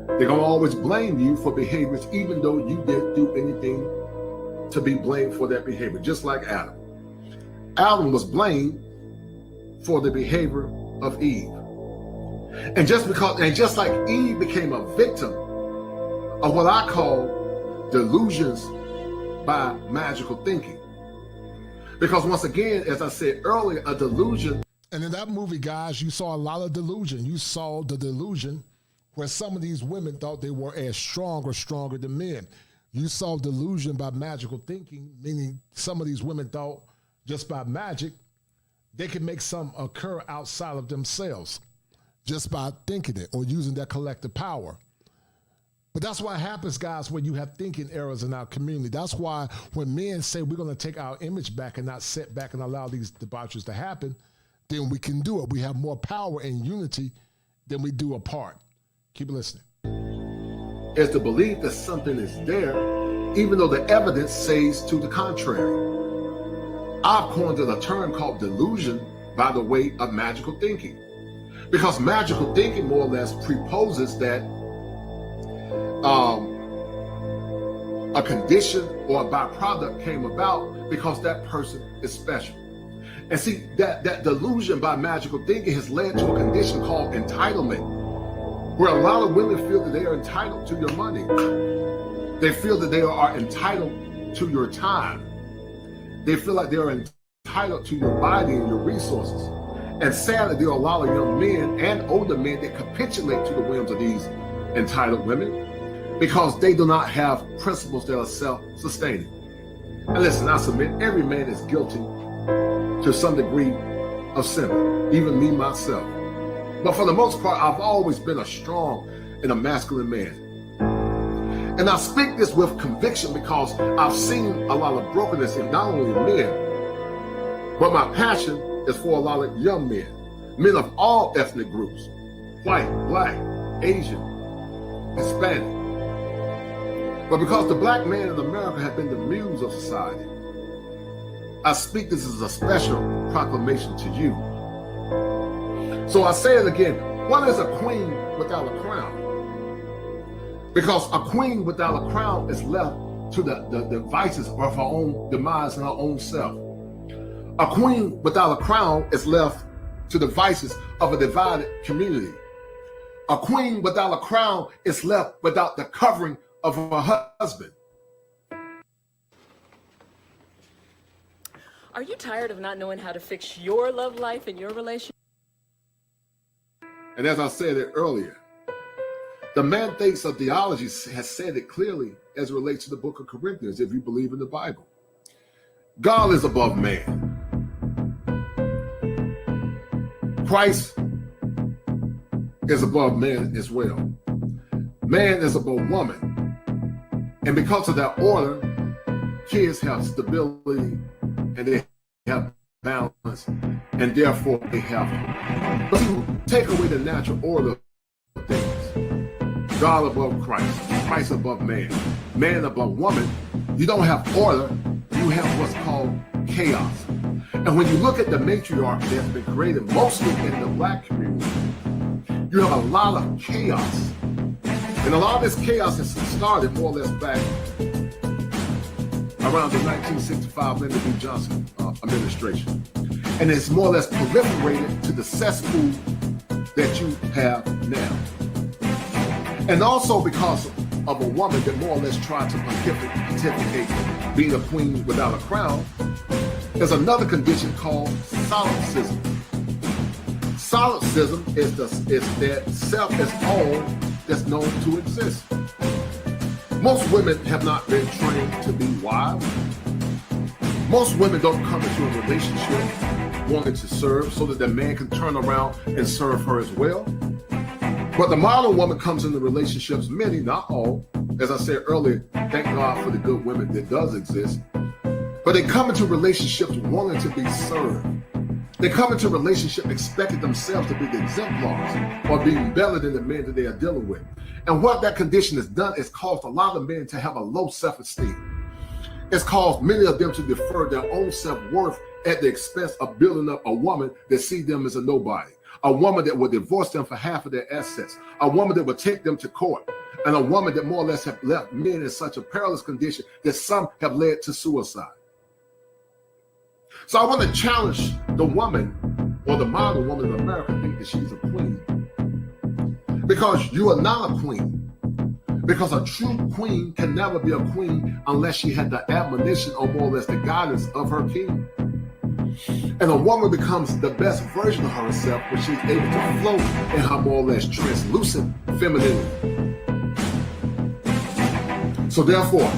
They're going to always blame you for behaviors, even though you didn't do anything to be blamed for that behavior, just like Adam. Adam was blamed for the behavior of Eve. And just like Eve became a victim of what I call delusions by magical thinking. Because once again, as I said earlier, a delusion. And in that movie, guys, you saw a lot of delusion. You saw the delusion where some of these women thought they were as strong or stronger than men. You saw delusion by magical thinking, meaning some of these women thought just by magic, they could make something occur outside of themselves just by thinking it or using their collective power. But that's what happens, guys, when you have thinking errors in our community. That's why when men say we're going to take our image back and not sit back and allow these debaucheries to happen, then we can do it. We have more power and unity than we do apart. Keep listening. Is to believe that something is there, even though the evidence says to the contrary. I've coined a term called delusion by the way of magical thinking. Because magical thinking more or less preposes that a condition or a byproduct came about because that person is special. And see, that delusion by magical thinking has led to a condition called entitlement, where a lot of women feel that they are entitled to your money. They feel that they are entitled to your time. They feel like they are entitled to your body and your resources. And sadly, there are a lot of young men and older men that capitulate to the whims of these entitled women because they do not have principles that are self-sustaining. And listen, I submit every man is guilty to some degree of sin, even me myself. But for the most part, I've always been a strong and a masculine man. And I speak this with conviction because I've seen a lot of brokenness in not only men, but my passion is for a lot of young men of all ethnic groups, white, black, Asian, Hispanic. But because the black man in America has been the muse of society, I speak this as a special proclamation to you. So I say it again, what is a queen without a crown? Because a queen without a crown is left to the devices of her own demise and her own self. A queen without a crown is left to the vices of a divided community. A queen without a crown is left without the covering of her husband. Are you tired of not knowing how to fix your love life and your relationship? And as I said it earlier, the mandates of theology has said it clearly as it relates to the book of Corinthians, if you believe in the Bible. God is above man. Christ is above man as well. Man is above woman. And because of that order, kids have stability and they have balance, and therefore they have. But you take away the natural order of things. God above Christ, Christ above man, man above woman. You don't have order, you have what's called chaos. And when you look at the matriarch that's been created mostly in the black community, you have a lot of chaos. And a lot of this chaos has started more or less back around the 1965 Lyndon B. Johnson administration. And it's more or less proliferated to the cesspool that you have now. And also because of a woman that more or less tried to pontificate being a queen without a crown, there's another condition called solipsism. Solipsism is that self is all that's known to exist. Most women have not been trained to be wives. Most women don't come into a relationship wanting to serve so that the man can turn around and serve her as well. But the modern woman comes into relationships, many, not all. As I said earlier, thank God for the good women that does exist. But they come into relationships wanting to be served. They come into relationship expecting themselves to be the exemplars or being better than the men that they are dealing with. And what that condition has done is caused a lot of men to have a low self-esteem. It's caused many of them to defer their own self-worth at the expense of building up a woman that sees them as a nobody. A woman that will divorce them for half of their assets. A woman that will take them to court. And a woman that more or less have left men in such a perilous condition that some have led to suicide. So I want to challenge the woman or the modern woman in America to think that she's a queen. Because you are not a queen. Because a true queen can never be a queen unless she had the admonition or more or less the guidance of her king. And a woman becomes the best version of herself when she's able to float in her more or less translucent femininity. So therefore,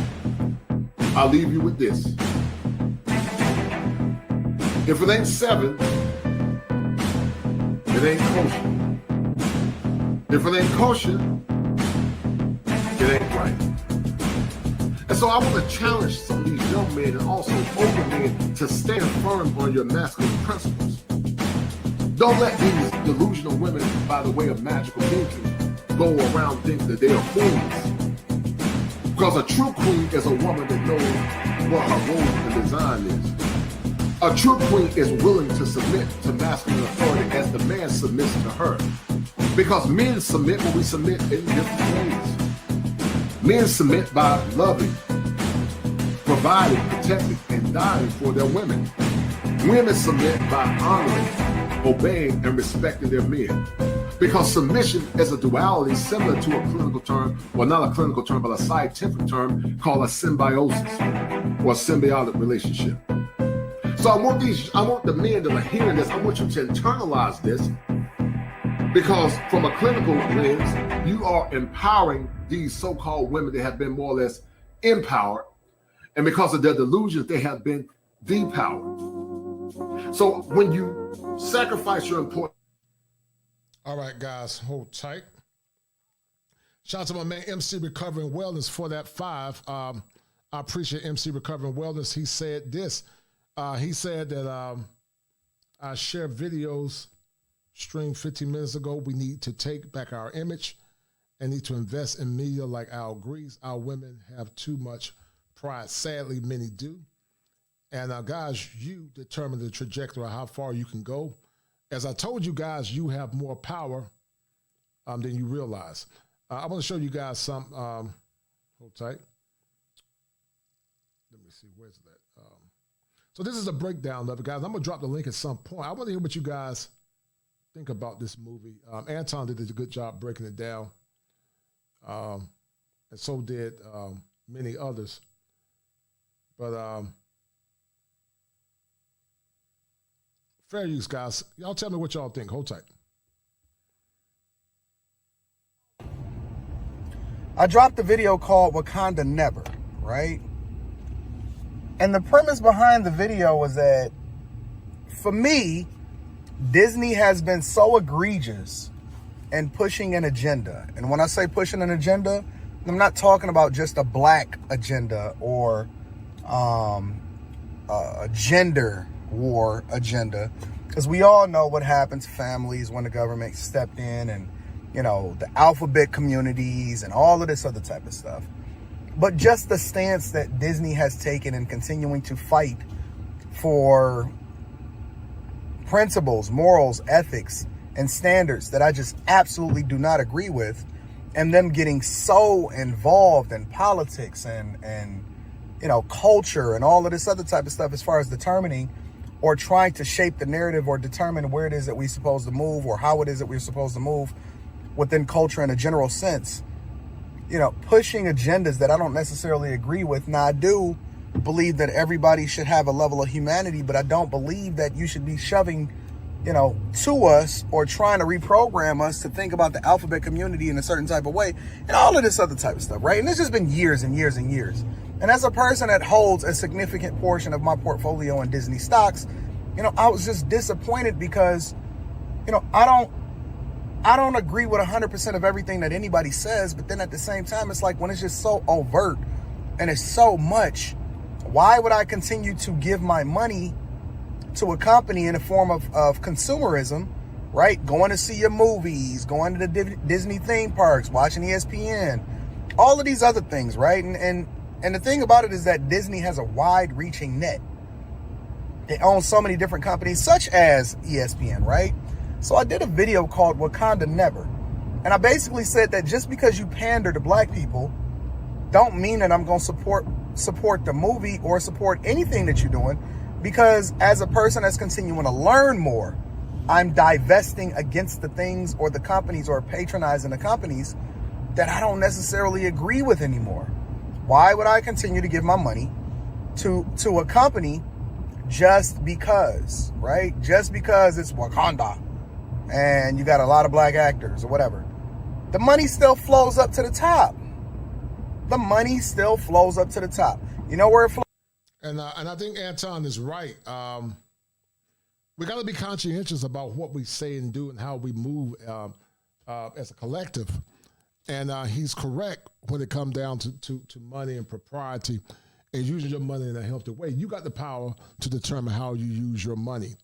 I'll leave you with this. If it ain't 7, it ain't kosher. If it ain't kosher, it ain't right. And so I want to challenge some of these young men and also older men to stand firm on your masculine principles. Don't let these delusional women, by the way of magical thinking, go around thinking that they are queens. Because a true queen is a woman that knows what her role and design is. A true queen is willing to submit to masculine authority as the man submits to her. Because men submit when we submit in different ways. Men submit by loving, providing, protecting, and dying for their women. Women submit by honoring, obeying, and respecting their men. Because submission is a duality similar to a clinical term, well, not a clinical term, but a scientific term called a symbiosis or symbiotic relationship. So I want the men that are hearing this, I want you to internalize this, because from a clinical lens, you are empowering these so-called women that have been more or less empowered, and because of their delusions, they have been depowered. So when you sacrifice your important... All right, guys, hold tight. Shout out to my man, MC Recovering Wellness, for that 5. I appreciate MC Recovering Wellness. He said this. He said that I share videos streamed 15 minutes ago. We need to take back our image and need to invest in media like Al agrees. Our women have too much pride. Sadly, many do. And guys, you determine the trajectory of how far you can go. As I told you guys, you have more power than you realize. I want to show you guys some. Hold tight. Let me see. Where's that? So this is a breakdown of it, guys. I'm going to drop the link at some point. I want to hear what you guys think about this movie. Anton did a good job breaking it down. And so did many others. But fair use, guys. Y'all tell me what y'all think. Hold tight. I dropped a video called Wakanda Never, right? And the premise behind the video was that, for me, Disney has been so egregious in pushing an agenda. And when I say pushing an agenda, I'm not talking about just a black agenda or a gender war agenda. Because we all know what happens to families when the government stepped in, and, you know, the alphabet communities and all of this other type of stuff. But just the stance that Disney has taken in continuing to fight for principles, morals, ethics, and standards that I just absolutely do not agree with, and them getting so involved in politics and you know, culture and all of this other type of stuff as far as determining or trying to shape the narrative or determine where it is that we're supposed to move or how it is that we're supposed to move within culture in a general sense. You know, pushing agendas that I don't necessarily agree with. Now, I do believe that everybody should have a level of humanity, but I don't believe that you should be shoving to us, or trying to reprogram us to think about the alphabet community in a certain type of way, and all of this other type of stuff, right? And it's just been years and years and years. And as a person that holds a significant portion of my portfolio in Disney stocks, I was just disappointed because, I don't agree with 100% of everything that anybody says, but then at the same time, it's like when it's just so overt and it's so much, why would I continue to give my money to a company in the form of consumerism, right? Going to see your movies, going to the Disney theme parks, watching ESPN, all of these other things, right? And the thing about it is that Disney has a wide-reaching net. They own so many different companies, such as ESPN, right? So I did a video called Wakanda Never. And I basically said that just because you pander to black people, don't mean that I'm going to support the movie or support anything that you're doing. Because as a person that's continuing to learn more, I'm divesting against the things or the companies or patronizing the companies that I don't necessarily agree with anymore. Why would I continue to give my money to a company just because, right? Just because it's Wakanda and you got a lot of black actors or whatever. The money still flows up to the top. The money still flows up to the top. You know where it flows? And I think Anton is right. We got to be conscientious about what we say and do and how we move as a collective. And he's correct when it comes down to money and propriety and using your money in a healthy way. You got the power to determine how you use your money.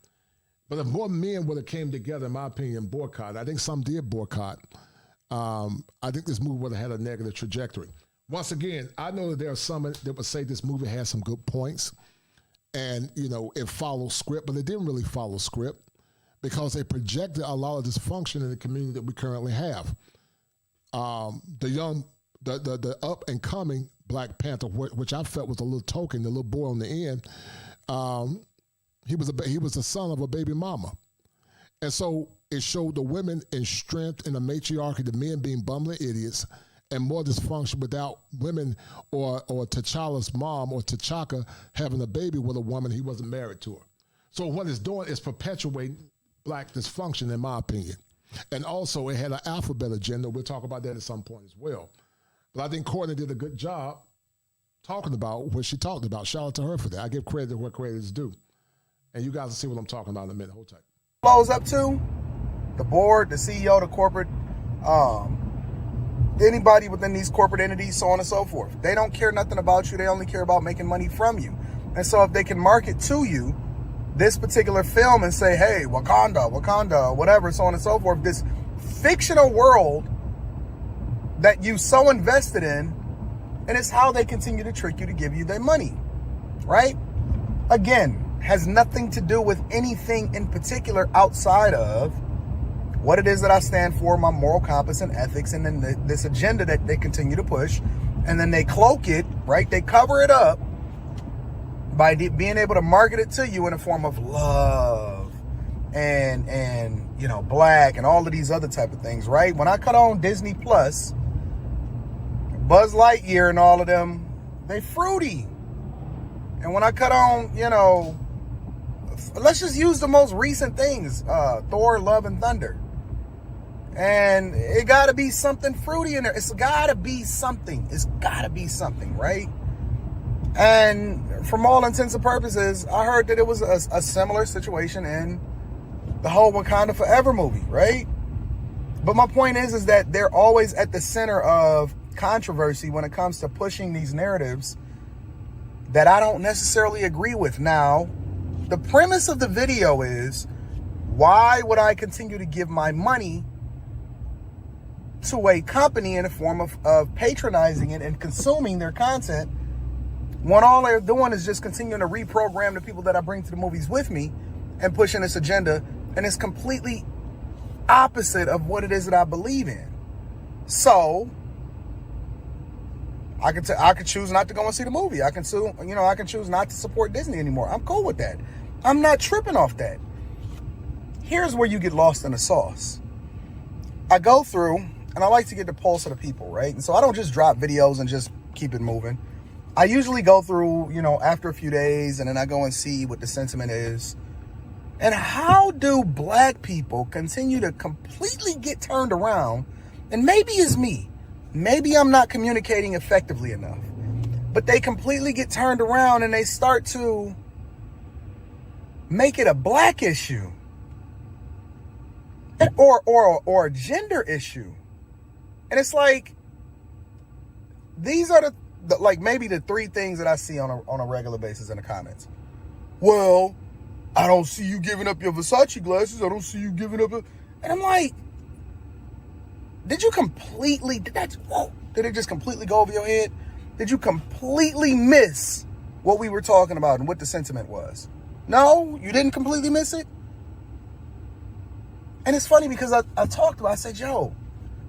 But if more men would have came together, in my opinion, boycott, I think some did boycott, I think this movie would have had a negative trajectory. Once again, I know that there are some that would say this movie has some good points and, it follows script, but it didn't really follow script because they projected a lot of dysfunction in the community that we currently have. The up and coming Black Panther, which I felt was a little token, the little boy on the end, he was the son of a baby mama. And so it showed the women in strength and the matriarchy, the men being bumbling idiots, and more dysfunction without women or T'Challa's mom or T'Chaka having a baby with a woman he wasn't married to her. So what it's doing is perpetuating black dysfunction, in my opinion. And also it had an alphabet agenda. We'll talk about that at some point as well. But I think Courtney did a good job talking about what she talked about. Shout out to her for that. I give credit to where credit is due. And you guys will see what I'm talking about in a minute. Hold tight. Flows up to the board, the CEO, the corporate, anybody within these corporate entities, so on and so forth. They don't care nothing about you. They only care about making money from you. And so if they can market to you this particular film and say, hey, Wakanda, whatever, so on and so forth, this fictional world that you so invested in, and it's how they continue to trick you to give you their money, right? Again, has nothing to do with anything in particular outside of what it is that I stand for, my moral compass and ethics, and then this agenda that they continue to push, and then they cloak it, right? They cover it up by being able to market it to you in a form of love and black and all of these other type of things, right? When I cut on Disney Plus, Buzz Lightyear and all of them, they fruity. And when I cut on, let's just use the most recent things, Thor, Love and Thunder. And it got to be something fruity in there. It's got to be something. It's got to be something, right? And from all intents and purposes, I heard that it was a similar situation in the whole Wakanda Forever movie, right? But my point is that they're always at the center of controversy when it comes to pushing these narratives that I don't necessarily agree with. Now, the premise of the video is, why would I continue to give my money to a company in the form of patronizing it and consuming their content when all they're doing is just continuing to reprogram the people that I bring to the movies with me and pushing this agenda, and it's completely opposite of what it is that I believe in. So I could choose not to go and see the movie. I can choose not to support Disney anymore. I'm cool with that. I'm not tripping off that. Here's where you get lost in the sauce. I go through, and I like to get the pulse of the people, right? And so I don't just drop videos and just keep it moving. I usually go through, after a few days, and then I go and see what the sentiment is. And how do black people continue to completely get turned around? And maybe it's me. Maybe I'm not communicating effectively enough. But they completely get turned around and they start to make it a black issue. Or a gender issue. And it's like, these are the like maybe the three things that I see on a regular basis in the comments. Well, I don't see you giving up your Versace glasses. I don't see you giving up. And I'm like, did it just completely go over your head? Did you completely miss what we were talking about and what the sentiment was? No, you didn't completely miss it. And it's funny because I said, yo,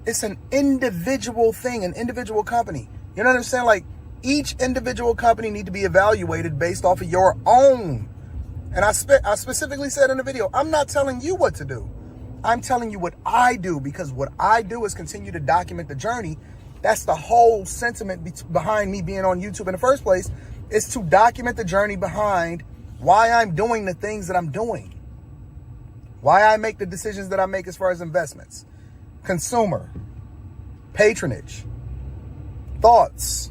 it's an individual thing, an individual company. You know what I'm saying? Like, each individual company need to be evaluated based off of your own. And I specifically said in the video, I'm not telling you what to do. I'm telling you what I do, because what I do is continue to document the journey. That's the whole sentiment behind me being on YouTube in the first place, is to document the journey behind why I'm doing the things that I'm doing. Why I make the decisions that I make as far as investments, consumer, patronage, thoughts,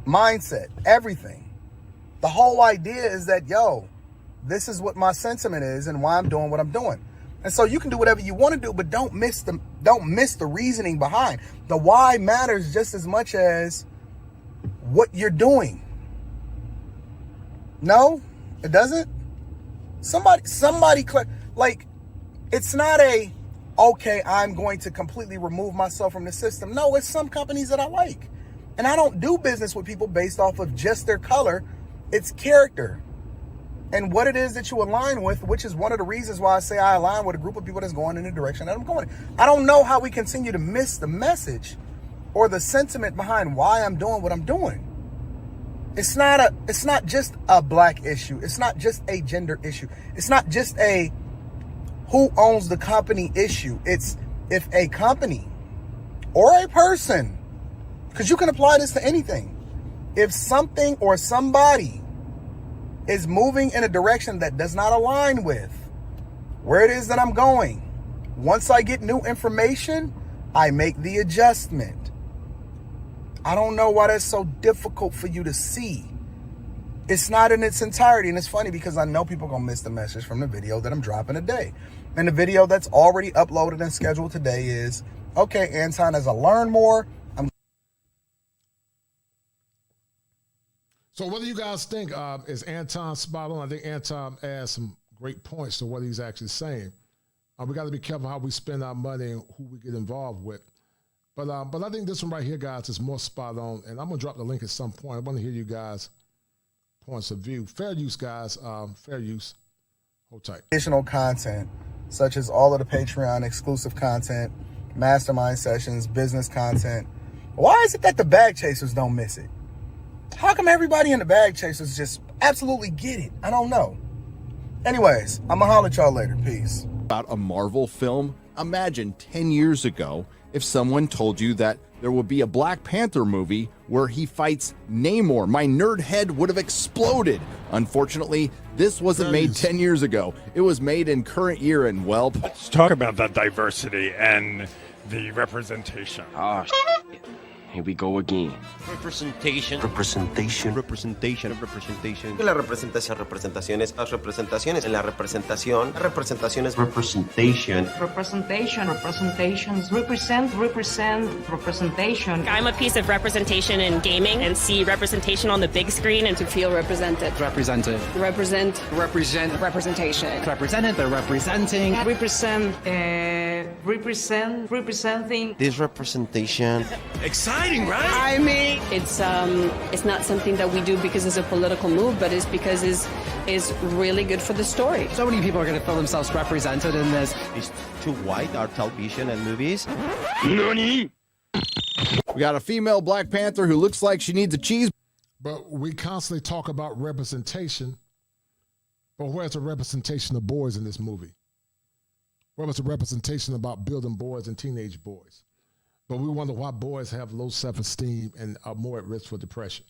mindset, everything. The whole idea is that, yo, this is what my sentiment is and why I'm doing what I'm doing. And so you can do whatever you want to do, but don't miss the reasoning behind. The why matters just as much as what you're doing. No, it doesn't. Somebody like, it's not okay, I'm going to completely remove myself from the system. No, it's some companies that I like. And I don't do business with people based off of just their color. It's character and what it is that you align with, which is one of the reasons why I say I align with a group of people that's going in the direction that I'm going. I don't know how we continue to miss the message or the sentiment behind why I'm doing what I'm doing. It's not just a black issue. It's not just a gender issue. It's not just a who owns the company issue. It's if a company or a person, because you can apply this to anything. If something or somebody is moving in a direction that does not align with where it is that I'm going, once I get new information, I make the adjustment. I don't know why that's so difficult for you to see. It's not in its entirety. And it's funny because I know people are going to miss the message from the video that I'm dropping today. And the video that's already uploaded and scheduled today is, okay, Anton, as I learn more, So what do you guys think? Is Anton spot on? I think Anton adds some great points to what he's actually saying. We got to be careful how we spend our money and who we get involved with. But I think this one right here, guys, is more spot on. And I'm going to drop the link at some point. I want to hear you guys' points of view. Fair use, guys. Fair use. Hold tight. Additional content, such as all of the Patreon exclusive content, mastermind sessions, business content. Why is it that the bag chasers don't miss it? How come everybody in the bag chasers just absolutely get it? I don't know. Anyways, I'm going to holler at y'all later. Peace. About a Marvel film? Imagine 10 years ago if someone told you that there would be a Black Panther movie where he fights Namor. My nerd head would have exploded. Unfortunately, this wasn't made 10 years ago. It was made in current year, and well, let's talk about that diversity and the representation. Here we go again. Representation. Representation. Representation. Representation. La representación, representaciones, las representaciones. En la representación, representaciones. Representation. Representation. Representations. Represent. Representation. I'm a piece of representation in gaming and see representation on the big screen and to feel represented. Represented. Represent. Represent. Representation. Represented. They're representing. Representing. This representation. Exciting, right? I mean, it's not something that we do because it's a political move, but it's because is really good for the story. So many people are going to feel themselves represented in this. It's too white, our television and movies. NANI? We got a female Black Panther who looks like she needs a cheese. But we constantly talk about representation. But where's the representation of boys in this movie? Where was the representation about building boys and teenage boys? But we wonder why boys have low self-esteem and are more at risk for depression.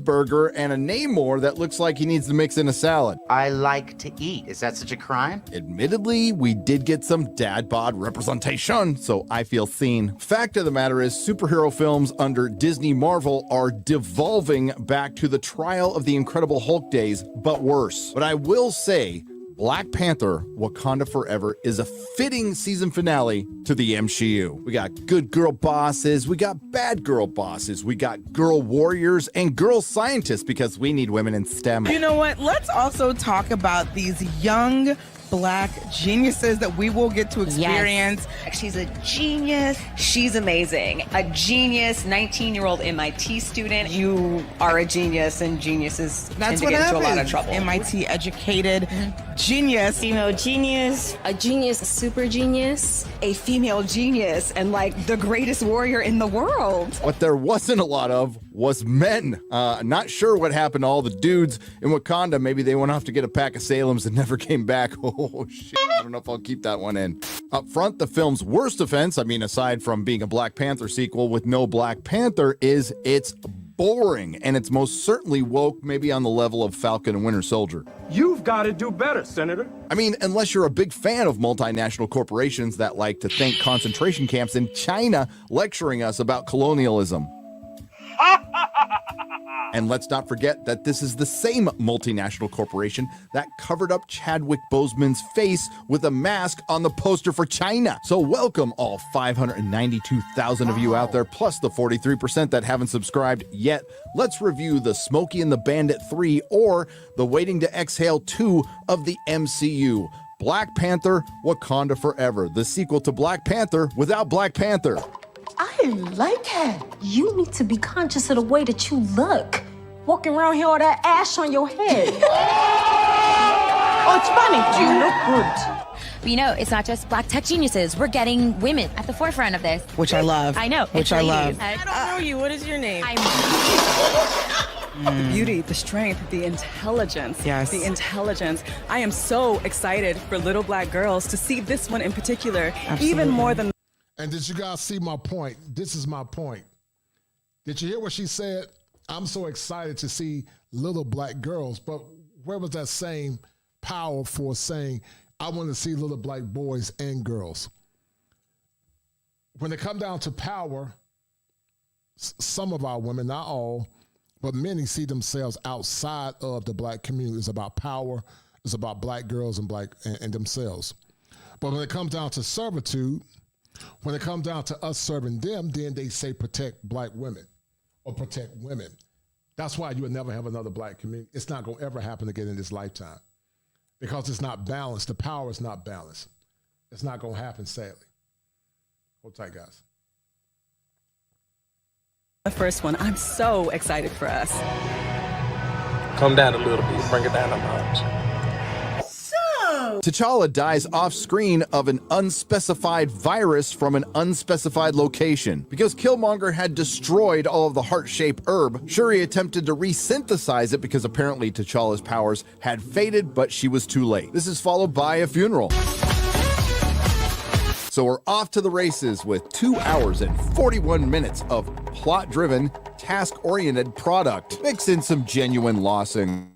burger and a Namor that looks like he needs to mix in a salad. I like to eat. Is that such a crime? Admittedly, we did get some dad bod representation, so I feel seen. Fact of the matter is, superhero films under Disney Marvel are devolving back to the Trial of the Incredible Hulk days, but worse. But I will say, Black Panther, Wakanda Forever is a fitting season finale to the MCU. We got good girl bosses, we got bad girl bosses, we got girl warriors and girl scientists because we need women in STEM. You know what? Let's also talk about these young Black geniuses that we will get to experience. Yes. She's a genius. She's amazing. A genius 19-year-old MIT student. You are a genius, and geniuses tend to get into a lot of trouble. MIT educated genius. Female genius. A genius, a super genius. A female genius, and like the greatest warrior in the world. What there wasn't a lot of was men. Not sure what happened to all the dudes in Wakanda. Maybe they went off to get a pack of Salems and never came back. Oh, shit. I don't know if I'll keep that one in. Up front, the film's worst offense, I mean, aside from being a Black Panther sequel with no Black Panther, is it's boring. And it's most certainly woke, maybe on the level of Falcon and Winter Soldier. You've got to do better, Senator. I mean, unless you're a big fan of multinational corporations that like to thank concentration camps in China lecturing us about colonialism. And let's not forget that this is the same multinational corporation that covered up Chadwick Boseman's face with a mask on the poster for China. So welcome all 592,000 of you out there, plus the 43% that haven't subscribed yet. Let's review the Smokey and the Bandit 3 or the Waiting to Exhale 2 of the MCU. Black Panther, Wakanda Forever, the sequel to Black Panther without Black Panther. I like it. You need to be conscious of the way that you look. Walking around here with that ash on your head. Oh, it's funny. You look good. But you know, it's not just Black tech geniuses. We're getting women at the forefront of this. Which I love. I know. Which I love. I don't know you. What is your name? The beauty, the strength, the intelligence. Yes. The intelligence. I am so excited for little Black girls to see this one in particular, even more than. And did you guys see my point? This is my point. Did you hear what she said? I'm so excited to see little Black girls, but where was that same power for saying, I want to see little Black boys and girls? When it come down to power, some of our women, not all, but many see themselves outside of the Black community. It's about power. It's about Black girls and and themselves. But when it comes down to servitude, when it comes down to us serving them, then they say protect Black women or protect women. That's why you would never have another Black community. It's not going to ever happen again in this lifetime because it's not balanced. The power is not balanced. It's not going to happen, sadly. Hold tight, guys. The first one. I'm so excited for us. Come down a little bit. Bring it down a notch. T'Challa dies off-screen of an unspecified virus from an unspecified location. Because Killmonger had destroyed all of the heart-shaped herb, Shuri attempted to resynthesize it because apparently T'Challa's powers had faded, but she was too late. This is followed by a funeral. So we're off to the races with 2 hours and 41 minutes of plot-driven, task-oriented product. Mix in some genuine lossing.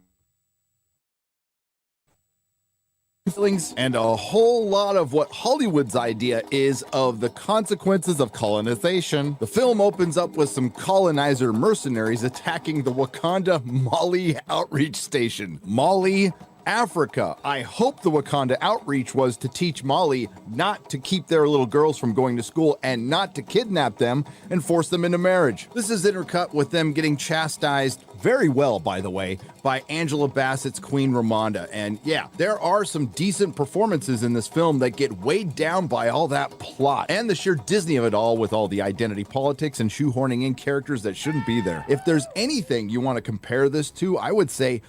Feelings and a whole lot of what Hollywood's idea is of the consequences of colonization. The film opens up with some colonizer mercenaries attacking the Wakanda Mali outreach station. Mali, Africa. I hope the Wakanda outreach was to teach Mali not to keep their little girls from going to school and not to kidnap them and force them into marriage. This is intercut with them getting chastised very well, by the way, by Angela Bassett's Queen Ramonda. And yeah, there are some decent performances in this film that get weighed down by all that plot and the sheer Disney of it all with all the identity politics and shoehorning in characters that shouldn't be there. If there's anything you want to compare this to, I would say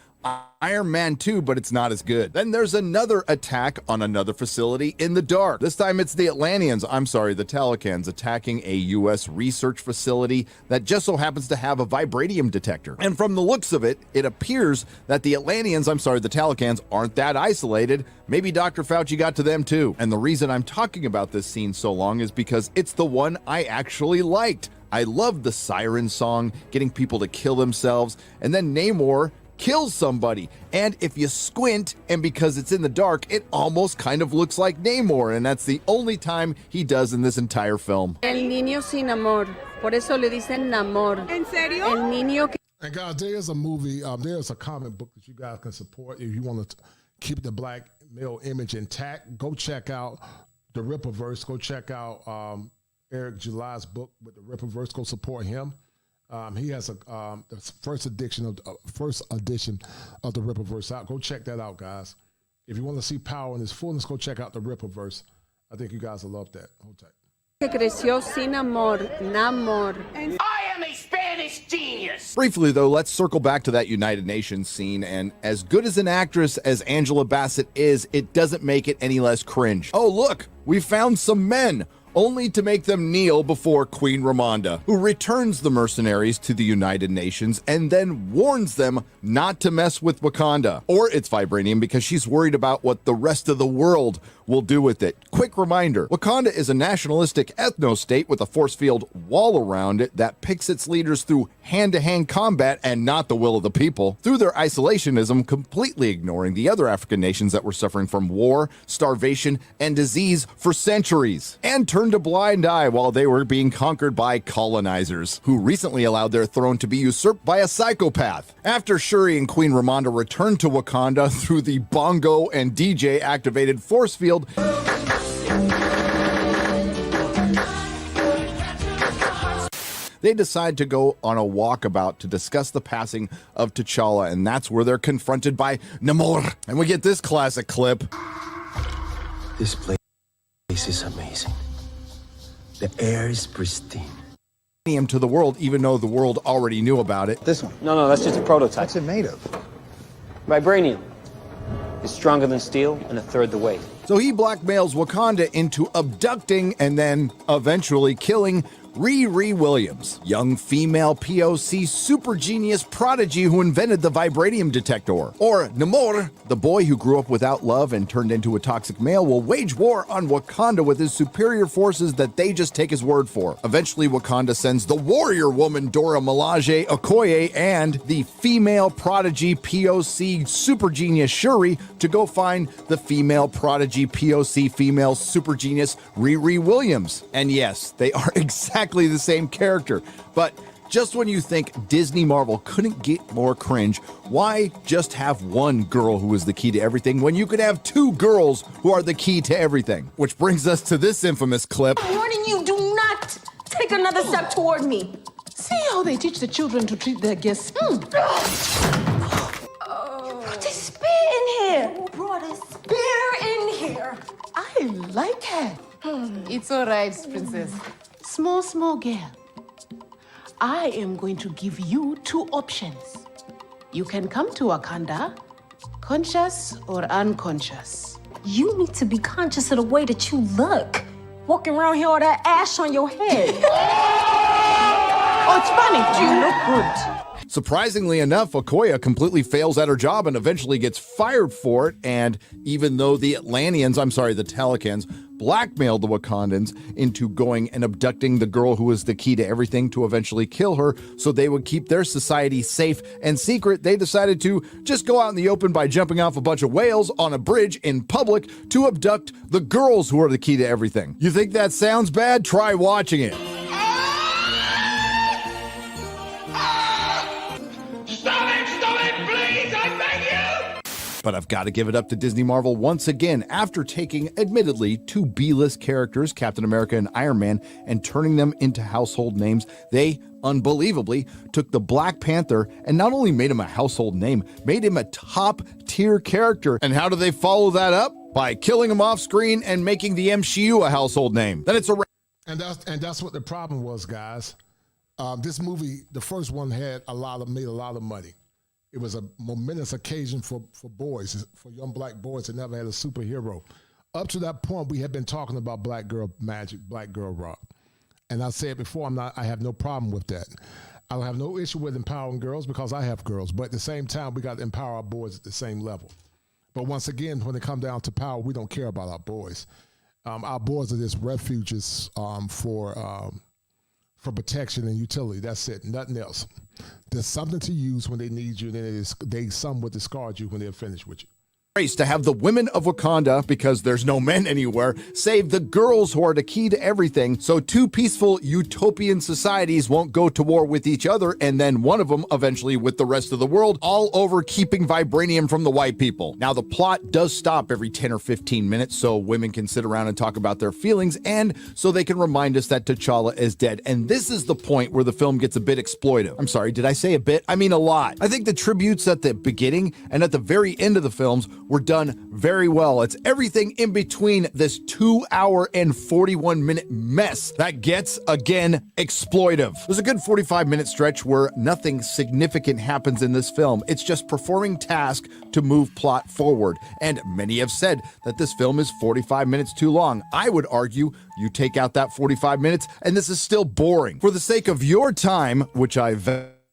Iron Man 2, but it's not as good. Then there's another attack on another facility in the dark. This time it's the the Talakans attacking a U.S. research facility that just so happens to have a vibranium detector. And from the looks of it, it appears that the Talakans aren't that isolated. Maybe Dr. Fauci got to them too. And the reason I'm talking about this scene so long is because it's the one I actually liked. I love the siren song, getting people to kill themselves, and then Namor kills somebody. And if you squint, and because it's in the dark, it almost kind of looks like Namor, and that's the only time he does in this entire film. El niño sin amor, por eso le dicen Namor. ¿En serio? El niño que... And guys, there's a movie, there's a comic book that you guys can support if you want to keep the black male image intact. Go check out the Ripperverse. Go check out Eric July's book with the Ripperverse. Go support him. He has the first edition of the Ripperverse out. Go check that out, guys. If you want to see power in its fullness, go check out the Ripperverse. I think you guys will love that. Hold tight. Que creció sin amor, Namor. I am a Spanish genius. Briefly, though, let's circle back to that United Nations scene, and as good as an actress as Angela Bassett is, it doesn't make it any less cringe. Oh, look, we found some men, only to make them kneel before Queen Ramonda, who returns the mercenaries to the United Nations and then warns them not to mess with Wakanda or its vibranium because she's worried about what the rest of the world will do with it. Quick reminder, Wakanda is a nationalistic ethno-state with a force field wall around it that picks its leaders through hand-to-hand combat and not the will of the people, through their isolationism, completely ignoring the other African nations that were suffering from war, starvation, and disease for centuries, and turned a blind eye while they were being conquered by colonizers, who recently allowed their throne to be usurped by a psychopath. After Shuri and Queen Ramonda returned to Wakanda through the bongo and DJ activated force field, they decide to go on a walkabout to discuss the passing of T'Challa, and that's where they're confronted by Namor. And we get this classic clip. This place is amazing. The air is pristine. To the world, even though the world already knew about it. This one? No, that's just a prototype. What's it made of? Vibranium. It's stronger than steel and a third the weight. So he blackmails Wakanda into abducting and then eventually killing Riri Williams, young female POC super genius prodigy who invented the vibranium detector. Or Namor, the boy who grew up without love and turned into a toxic male, will wage war on Wakanda with his superior forces that they just take his word for. Eventually, Wakanda sends the warrior woman Dora Milaje Okoye and the female prodigy POC super genius Shuri to go find the female prodigy POC female super genius Riri Williams. And yes, they are exactly the same character, but just when you think Disney Marvel couldn't get more cringe, why just have one girl who is the key to everything when you could have two girls who are the key to everything? Which brings us to this infamous clip. I'm warning you, do not take another step toward me. See how they teach the children to treat their guests. Who brought this spear in here? Who brought a spear in here? I like her. It's all right, princess. Small girl. I am going to give you two options. You can come to Wakanda, conscious or unconscious. You need to be conscious of the way that you look. Walking around here with that ash on your head. Oh, it's funny. You look good. Surprisingly enough, Okoye completely fails at her job and eventually gets fired for it. And even though the Telecans, blackmailed the Wakandans into going and abducting the girl who was the key to everything to eventually kill her so they would keep their society safe and secret, they decided to just go out in the open by jumping off a bunch of whales on a bridge in public to abduct the girls who are the key to everything. You think that sounds bad? Try watching it. But I've got to give it up to Disney Marvel once again. After taking, admittedly, two B-list characters, Captain America and Iron Man, and turning them into household names, they unbelievably took the Black Panther and not only made him a household name, made him a top-tier character. And how do they follow that up? By killing him off screen and making the MCU a household name. Then it's a... And that's what the problem was, guys. This movie, the first one, made a lot of money. It was a momentous occasion for boys, for young black boys that never had a superhero. Up to that point, we had been talking about black girl magic, black girl rock. And I said before, I have no problem with that. I don't have no issue with empowering girls because I have girls. But at the same time, we got to empower our boys at the same level. But once again, when it comes down to power, we don't care about our boys. Our boys are just refuges for for protection and utility. That's it, nothing else. There's something to use when they need you, and then some will discard you when they're finished with you. To have the women of Wakanda, because there's no men anywhere, save the girls who are the key to everything, so two peaceful utopian societies won't go to war with each other, and then one of them eventually with the rest of the world, all over keeping vibranium from the white people. Now, the plot does stop every 10 or 15 minutes, so women can sit around and talk about their feelings, and so they can remind us that T'Challa is dead. And this is the point where the film gets a bit exploitive. I'm sorry, did I say a bit? I mean a lot. I think the tributes at the beginning and at the very end of the films were done very well. It's everything in between this 2 hour and 41 minute mess that gets, again, exploitive. There's a good 45-minute stretch where nothing significant happens in this film. It's just performing tasks to move plot forward. And many have said that this film is 45 minutes too long. I would argue you take out that 45 minutes and this is still boring. For the sake of your time, which I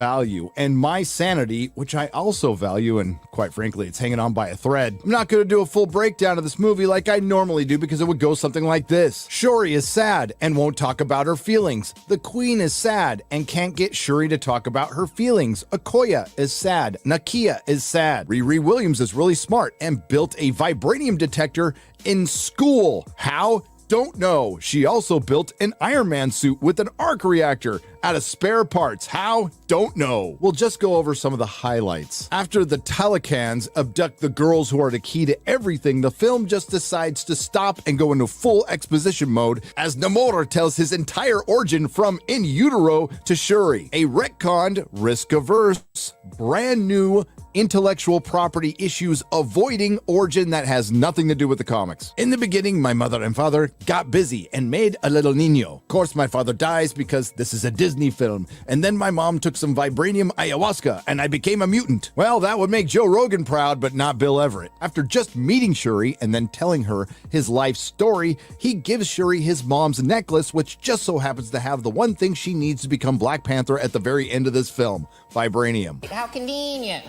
value, and my sanity, which I also value, and quite frankly, it's hanging on by a thread, I'm not going to do a full breakdown of this movie like I normally do because it would go something like this. Shuri is sad and won't talk about her feelings. The Queen is sad and can't get Shuri to talk about her feelings. Okoye is sad. Nakia is sad. Riri Williams is really smart and built a vibranium detector in school. How? Don't know. She also built an Iron Man suit with an arc reactor out of spare parts. How? Don't know. We'll just go over some of the highlights. After the Talakans abduct the girls who are the key to everything, the film just decides to stop and go into full exposition mode as Namor tells his entire origin from in utero to Shuri. A retconned, risk-averse, brand new intellectual property issues avoiding origin that has nothing to do with the comics. In the beginning, my mother and father got busy and made a little niño. Of course, my father dies because this is a Disney film. And then my mom took some vibranium ayahuasca and I became a mutant. Well, that would make Joe Rogan proud, but not Bill Everett. After just meeting Shuri and then telling her his life story, he gives Shuri his mom's necklace, which just so happens to have the one thing she needs to become Black Panther at the very end of this film, vibranium. How convenient.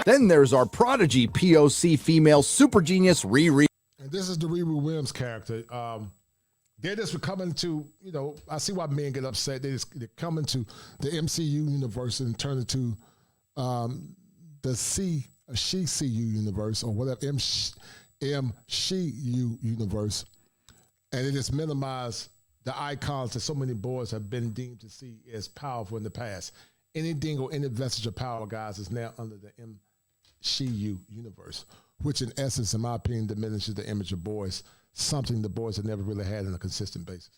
Then there's our prodigy POC female super genius Riri. And this is the Riri Williams character. They're just coming to, I see why men get upset. They're coming to the MCU universe and turn it to the SheCU universe or whatever, MCU universe. And it just minimize the icons that so many boys have been deemed to see as powerful in the past. Anything or any vestige of power, guys, is now under the MCU universe, which in essence, in my opinion, diminishes the image of boys, something the boys have never really had on a consistent basis.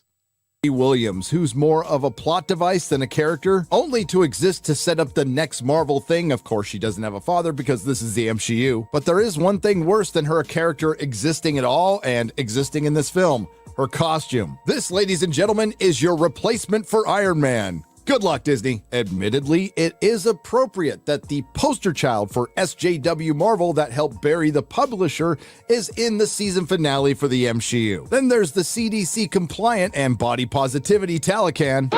Williams, who's more of a plot device than a character, only to exist to set up the next Marvel thing. Of course, she doesn't have a father because this is the MCU. But there is one thing worse than her character existing at all and existing in this film: her costume. This, ladies and gentlemen, is your replacement for Iron Man. Good luck, Disney. Admittedly, it is appropriate that the poster child for SJW Marvel that helped bury the publisher is in the season finale for the MCU. Then there's the CDC compliant and body positivity Talakan.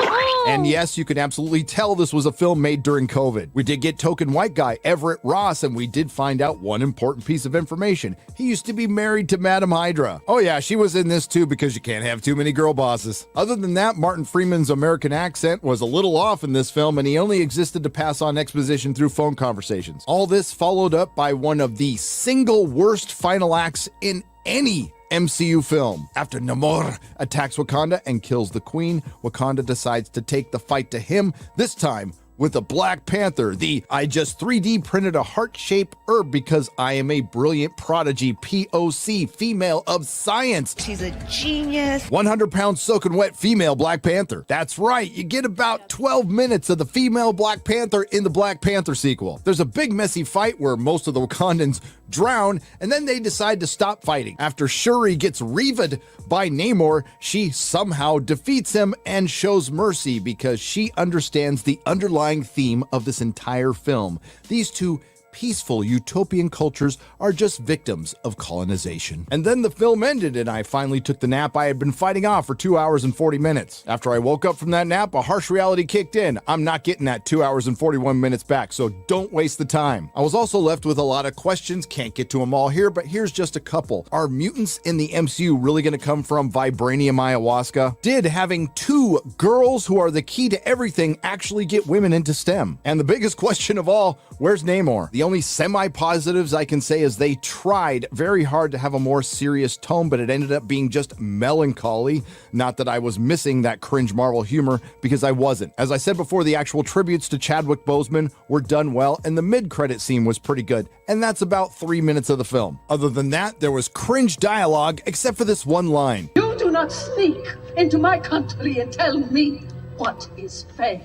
And yes, you can absolutely tell this was a film made during COVID. We did get token white guy Everett Ross, and we did find out one important piece of information. He used to be married to Madam Hydra. Oh yeah, she was in this too because you can't have too many girl bosses. Other than that, Martin Freeman's American accent was a little off in this film, and he only existed to pass on exposition through phone conversations. All this followed up by one of the single worst final acts in any MCU film. After Namor attacks Wakanda and kills the Queen, Wakanda decides to take the fight to him, this time with a Black Panther. I just 3D printed a heart-shaped herb because I am a brilliant prodigy POC, female of science. She's a genius. 100-pound soaking wet female Black Panther. That's right, you get about 12 minutes of the female Black Panther in the Black Panther sequel. There's a big messy fight where most of the Wakandans drown, and then they decide to stop fighting. After Shuri gets reaved by Namor, she somehow defeats him and shows mercy because she understands the underlying theme of this entire film. These two peaceful utopian cultures are just victims of colonization. And then the film ended and I finally took the nap I had been fighting off for 2 hours and 40 minutes. After I woke up from that nap, a harsh reality kicked in. I'm not getting that 2 hours and 41 minutes back, so don't waste the time. I was also left with a lot of questions, can't get to them all here, but here's just a couple. Are mutants in the MCU really going to come from vibranium ayahuasca? Did having 2 girls who are the key to everything actually get women into STEM? And the biggest question of all, where's Namor? The only semi-positives I can say is they tried very hard to have a more serious tone, but it ended up being just melancholy. Not that I was missing that cringe Marvel humor, because I wasn't. As I said before, the actual tributes to Chadwick Boseman were done well, and the mid-credit scene was pretty good. And that's about 3 minutes of the film. Other than that, there was cringe dialogue, except for this one line. You do not sneak into my country and tell me what is fair.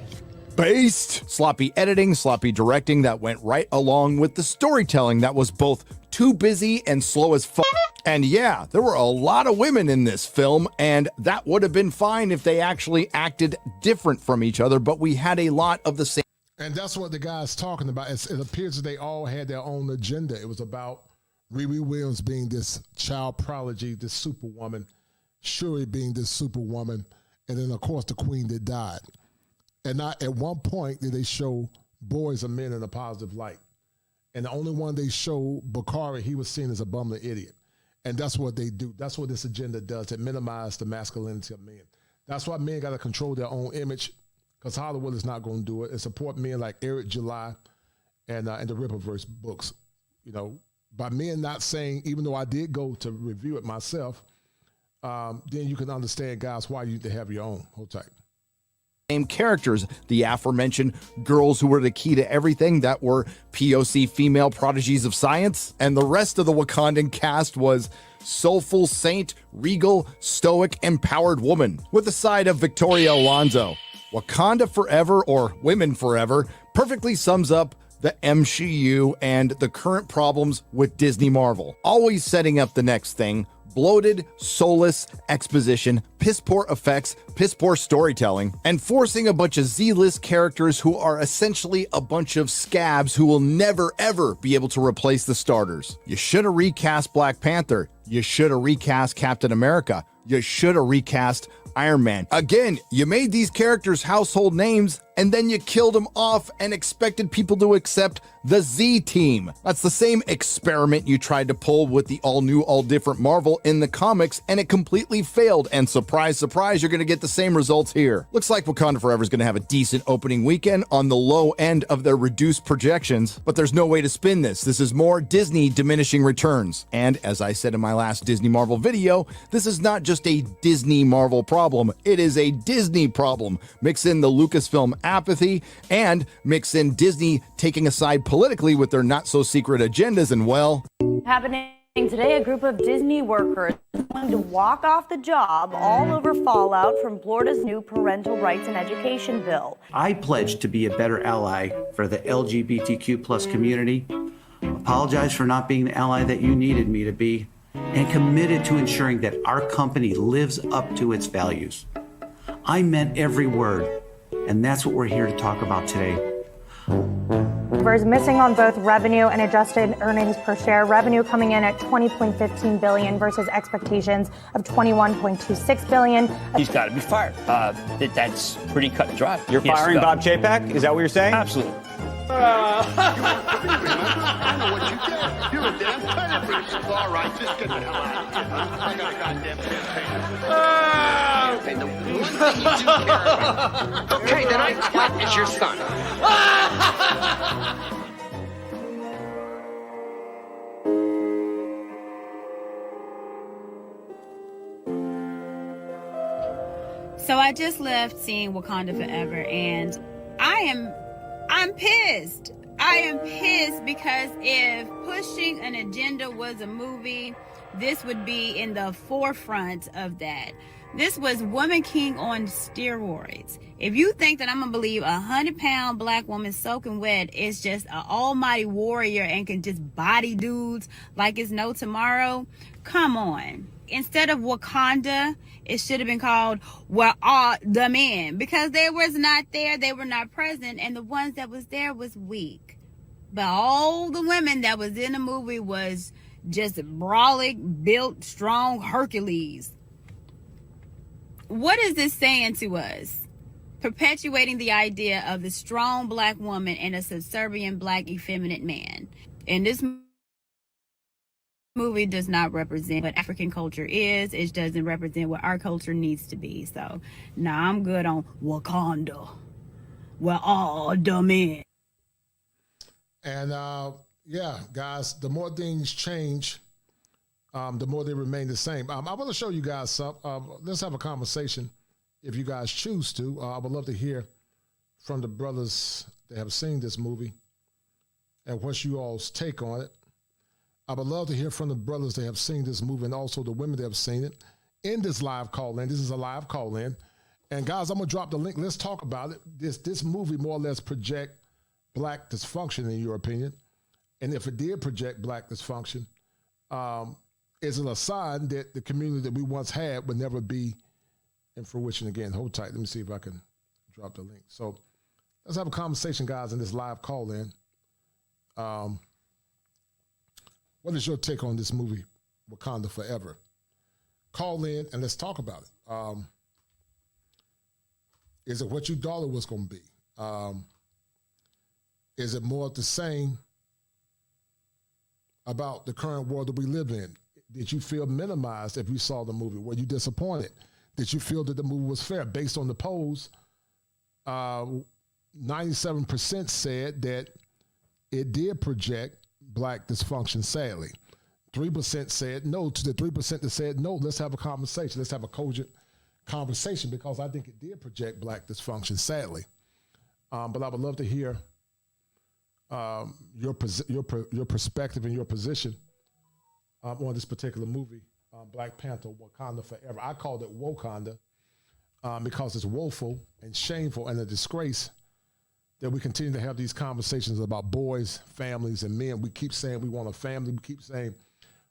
Based. Sloppy editing, sloppy directing that went right along with the storytelling that was both too busy and slow as fuck. And yeah, there were a lot of women in this film, and that would have been fine if they actually acted different from each other, but we had a lot of the same. And that's what the guy's talking about. It appears that they all had their own agenda. It was about Riri Williams being this child prodigy, this superwoman, Shuri being this superwoman, and then, of course, the queen that died. And not at one point did they show boys and men in a positive light. And the only one they show, Bakari, he was seen as a bumbling idiot. And that's what they do. That's what this agenda does. It minimizes the masculinity of men. That's why men got to control their own image, because Hollywood is not going to do it. And support men like Eric July and the Rippaverse books. You know, by men not saying, even though I did go to review it myself, then you can understand, guys, why you need to have your own. Hold tight. Same characters, the aforementioned girls who were the key to everything that were POC female prodigies of science, and the rest of the Wakandan cast was soulful saint, regal, stoic, empowered woman, with a side of Victoria Alonso. Wakanda Forever, or Women Forever, perfectly sums up the MCU and the current problems with Disney Marvel. Always setting up the next thing, bloated, soulless exposition, piss-poor effects, piss-poor storytelling, and forcing a bunch of Z-list characters who are essentially a bunch of scabs who will never, ever be able to replace the starters. You should have recast Black Panther. You should have recast Captain America. You should have recast Iron Man. Again, you made these characters household names, and then you killed them off and expected people to accept the Z team. That's the same experiment you tried to pull with the all-new, all-different Marvel in the comics, and it completely failed. And surprise, surprise, you're going to get the same results here. Looks like Wakanda Forever is going to have a decent opening weekend on the low end of their reduced projections, but there's no way to spin this. This is more Disney diminishing returns. And as I said in my last Disney Marvel video, this is not just a Disney Marvel problem, it is a Disney problem. Mix in the Lucasfilm apathy and mix in Disney taking a side politically with their not-so-secret agendas, and well... Happening today, a group of Disney workers going to walk off the job all over fallout from Florida's new parental rights and education bill. I pledge to be a better ally for the LGBTQ plus community, apologize for not being the ally that you needed me to be, and committed to ensuring that our company lives up to its values. I meant every word, and that's what we're here to talk about today. Numbers missing on both revenue and adjusted earnings per share. Revenue coming in at $20.15 billion versus expectations of $21.26 billion. He's got to be fired. That's pretty cut and dry. You're firing Bob Chapek? Is that what you're saying? Absolutely. I know what you did. You're a damn tenant. All right, just get the hell out of here. I got a goddamn campaign. The one thing you do care about. Okay, then what is your son? So I just left seeing Wakanda Forever, and I'm pissed. I am pissed because if pushing an agenda was a movie, this would be in the forefront of that. This was Woman King on steroids. If you think that I'm going to believe a 100-pound black woman soaking wet is just an almighty warrior and can just body dudes like it's no tomorrow, come on. Instead of Wakanda, it should have been called Where Are the Men? Because they was not there, they were not present, and the ones that was there was weak. But all the women that was in the movie was just brolic, built, strong Hercules. What is this saying to us? Perpetuating the idea of the strong black woman and a subservient black effeminate man. And this movie does not represent what African culture is. It doesn't represent what our culture needs to be. So, nah, I'm good on Wakanda, where all the men. And yeah, guys, the more things change, the more they remain the same. I want to show you guys some. Let's have a conversation if you guys choose to. I would love to hear from the brothers that have seen this movie and what's you all's take on it. I would love to hear from the brothers that have seen this movie and also the women that have seen it in this live call-in. This is a live call-in. And guys, I'm going to drop the link. Let's talk about it. This movie more or less project black dysfunction, in your opinion. And if it did project black dysfunction, is it a sign that the community that we once had would never be in fruition again? Hold tight. Let me see if I can drop the link. So let's have a conversation, guys, in this live call-in. What is your take on this movie, Wakanda Forever? Call in and let's talk about it. Is it what you thought it was going to be? Is it more of the same about the current world that we live in? Did you feel minimized if you saw the movie? Were you disappointed? Did you feel that the movie was fair? Based on the polls, 97% said that it did project black dysfunction, sadly. 3% said no. To the 3% that said no, let's have a conversation. Let's have a cogent conversation because I think it did project black dysfunction, sadly. But I would love to hear your perspective and your position on this particular movie, Black Panther, Wakanda Forever. I called it Wakanda because it's woeful and shameful and a disgrace that we continue to have these conversations about boys, families, and men. We keep saying we want a family. We keep saying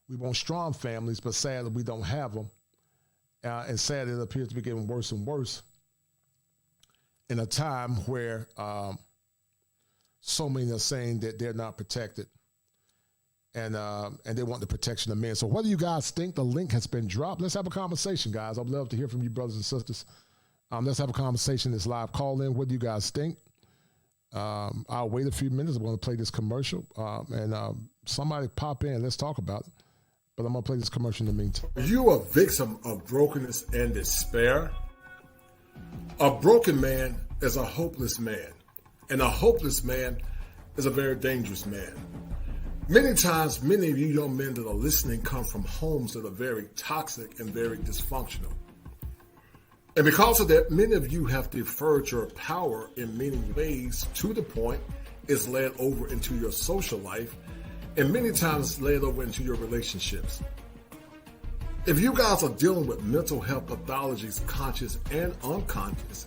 we want strong families, but sadly we don't have them. And sadly it appears to be getting worse and worse in a time where so many are saying that they're not protected and they want the protection of men. So what do you guys think? The link has been dropped. Let's have a conversation, guys. I'd love to hear from you, brothers and sisters. Let's have a conversation, this live call-in. What do you guys think? I'll wait a few minutes. I'm going to play this commercial, and somebody pop in. Let's talk about it. But I'm going to play this commercial in the meantime. Are you a victim of brokenness and despair? A broken man is a hopeless man, and a hopeless man is a very dangerous man. Many times, many of you young men that are listening come from homes that are very toxic and very dysfunctional. And because of that, many of you have deferred your power in many ways to the point it's led over into your social life and many times led over into your relationships. If you guys are dealing with mental health pathologies, conscious and unconscious,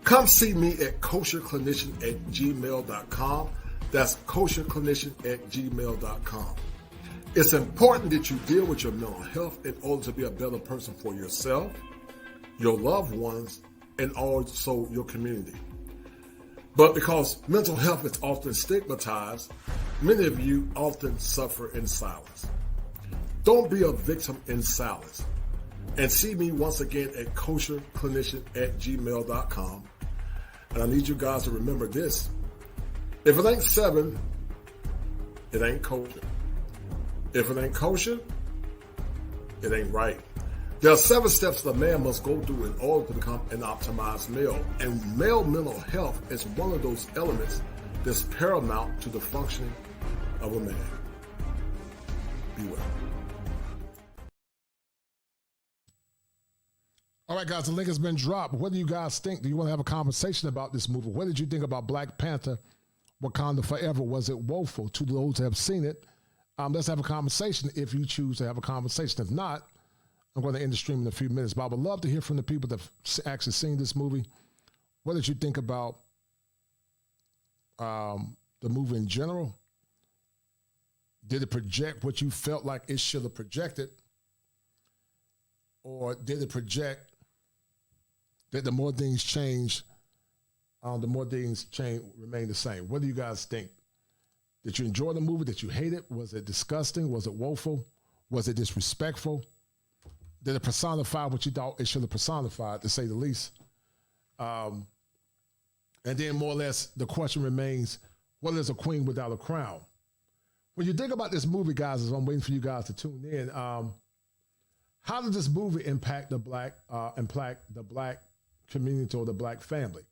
come see me at kosherclinician@gmail.com. That's kosherclinician@gmail.com. It's important that you deal with your mental health in order to be a better person for yourself, your loved ones, and also your community. But because mental health is often stigmatized, many of you often suffer in silence. Don't be a victim in silence. And see me once again at kosherclinician@gmail.com. And I need you guys to remember this. If it ain't 7, it ain't kosher. If it ain't kosher, it ain't right. There are 7 steps that a man must go through in order to become an optimized male. And male mental health is one of those elements that's paramount to the functioning of a man. Be well. All right, guys, the link has been dropped. What do you guys think? Do you want to have a conversation about this movie? What did you think about Black Panther, Wakanda Forever? Was it woeful? To those who have seen it, let's have a conversation if you choose to have a conversation. If not, I'm going to end the stream in a few minutes, but I would love to hear from the people that have actually seen this movie. What did you think about the movie in general? Did it project what you felt like it should have projected? Or did it project that the more things change, remain the same? What do you guys think? Did you enjoy the movie? Did you hate it? Was it disgusting? Was it woeful? Was it disrespectful? Did it personify what you thought it should have personified, to say the least? And then more or less, the question remains, what is a queen without a crown? When you think about this movie, guys, as I'm waiting for you guys to tune in, how does this movie impact the black community or the black family?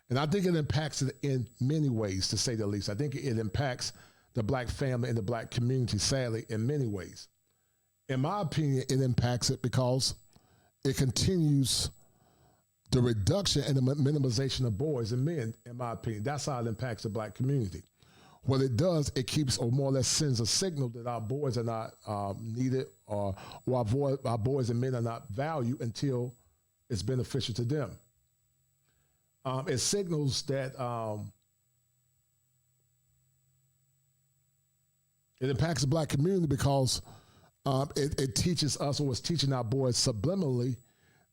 And I think it impacts it in many ways, to say the least. I think it impacts the black family and the black community, sadly, in many ways. In my opinion, it impacts it because it continues the reduction and the minimization of boys and men, in my opinion. That's how it impacts the black community. What it does, it keeps, or more or less sends a signal that our boys are not needed, or our boys and men are not valued until it's beneficial to them. It signals that it impacts the black community because it teaches us, or it's teaching our boys subliminally,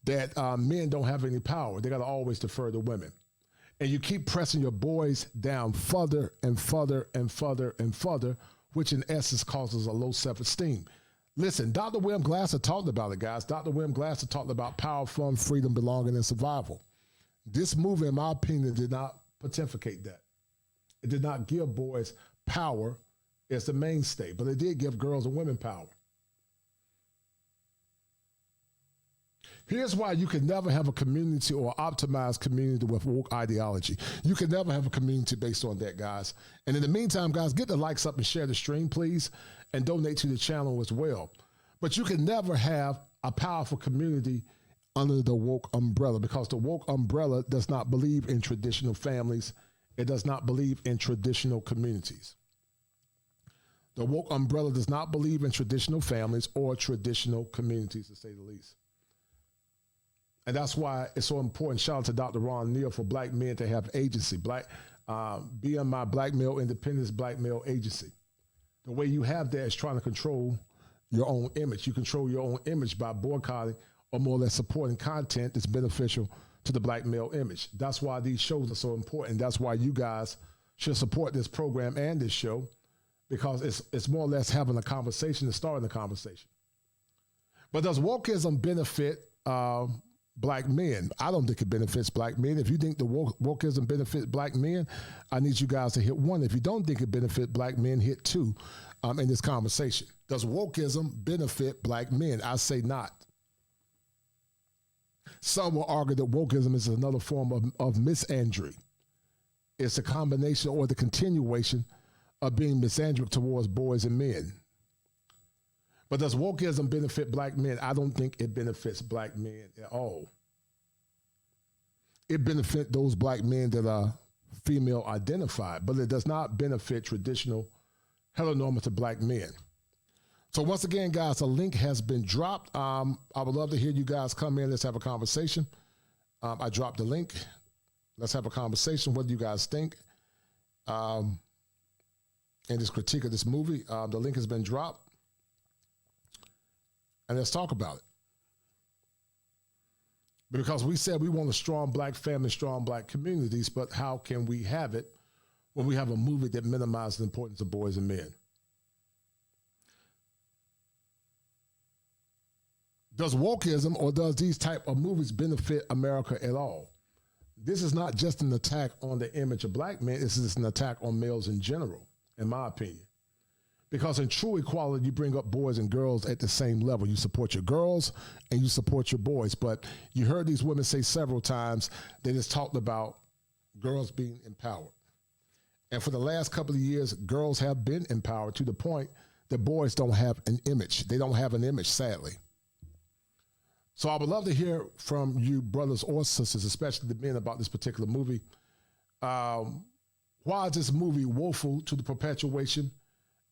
that men don't have any power. They got to always defer to women. And you keep pressing your boys down further and further and further and further, which in essence causes a low self-esteem. Listen, Dr. William Glasser talked about it, guys. Dr. William Glasser talked about power, fun, freedom, belonging, and survival. This movie, in my opinion, did not pontificate that. It did not give boys power as the mainstay, but it did give girls and women power. Here's why you can never have a community or optimized community with woke ideology. You can never have a community based on that, guys. And in the meantime, guys, get the likes up and share the stream, please, and donate to the channel as well. But you can never have a powerful community under the woke umbrella, because the woke umbrella does not believe in traditional families. It does not believe in traditional communities. The woke umbrella does not believe in traditional families or traditional communities, to say the least. And that's why it's so important. Shout out to Dr. Ron Neal for black men to have agency. BMI, Black Male Independence, Black Male Agency. The way you have that is trying to control your own image. You control your own image by boycotting or more or less supporting content that's beneficial to the black male image. That's why these shows are so important. That's why you guys should support this program and this show, because it's more or less having a conversation and starting a conversation. But does wokeism benefit black men? I don't think it benefits black men. If you think the wokeism benefits black men, I need you guys to hit 1. If you don't think it benefits black men, hit 2 in this conversation. Does wokeism benefit black men? I say not. Some will argue that wokeism is another form of misandry. It's a combination or the continuation of being misandric towards boys and men. But does wokeism benefit black men? I don't think it benefits black men at all. It benefits those black men that are female identified, but it does not benefit traditional heteronormative black men. So once again, guys, a link has been dropped. I would love to hear you guys come in. Let's have a conversation. I dropped the link. Let's have a conversation. What do you guys think? And this critique of this movie. The link has been dropped. And let's talk about it. Because we said we want a strong black family, strong black communities, but how can we have it when we have a movie that minimizes the importance of boys and men? Does wokeism or does these type of movies benefit America at all? This is not just an attack on the image of black men. This is an attack on males in general, in my opinion. Because in true equality, you bring up boys and girls at the same level. You support your girls and you support your boys. But you heard these women say several times, they just talked about girls being empowered. And for the last couple of years, girls have been empowered to the point that boys don't have an image. They don't have an image, sadly. So I would love to hear from you brothers or sisters, especially the men, about this particular movie. Why is this movie woeful to the perpetuation?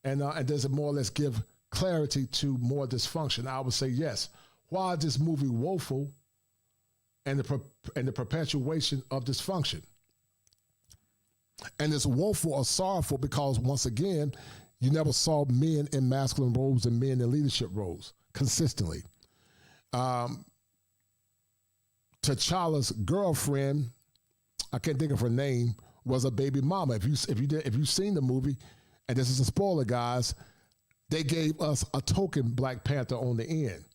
And does it more or less give clarity to more dysfunction? I would say yes. Why is this movie woeful and the perpetuation of dysfunction? And it's woeful or sorrowful because, once again, you never saw men in masculine roles and men in leadership roles consistently. T'Challa's girlfriend, I can't think of her name, was a baby mama. If you've seen the movie, And this is a spoiler, guys. They gave us a token Black Panther on the end.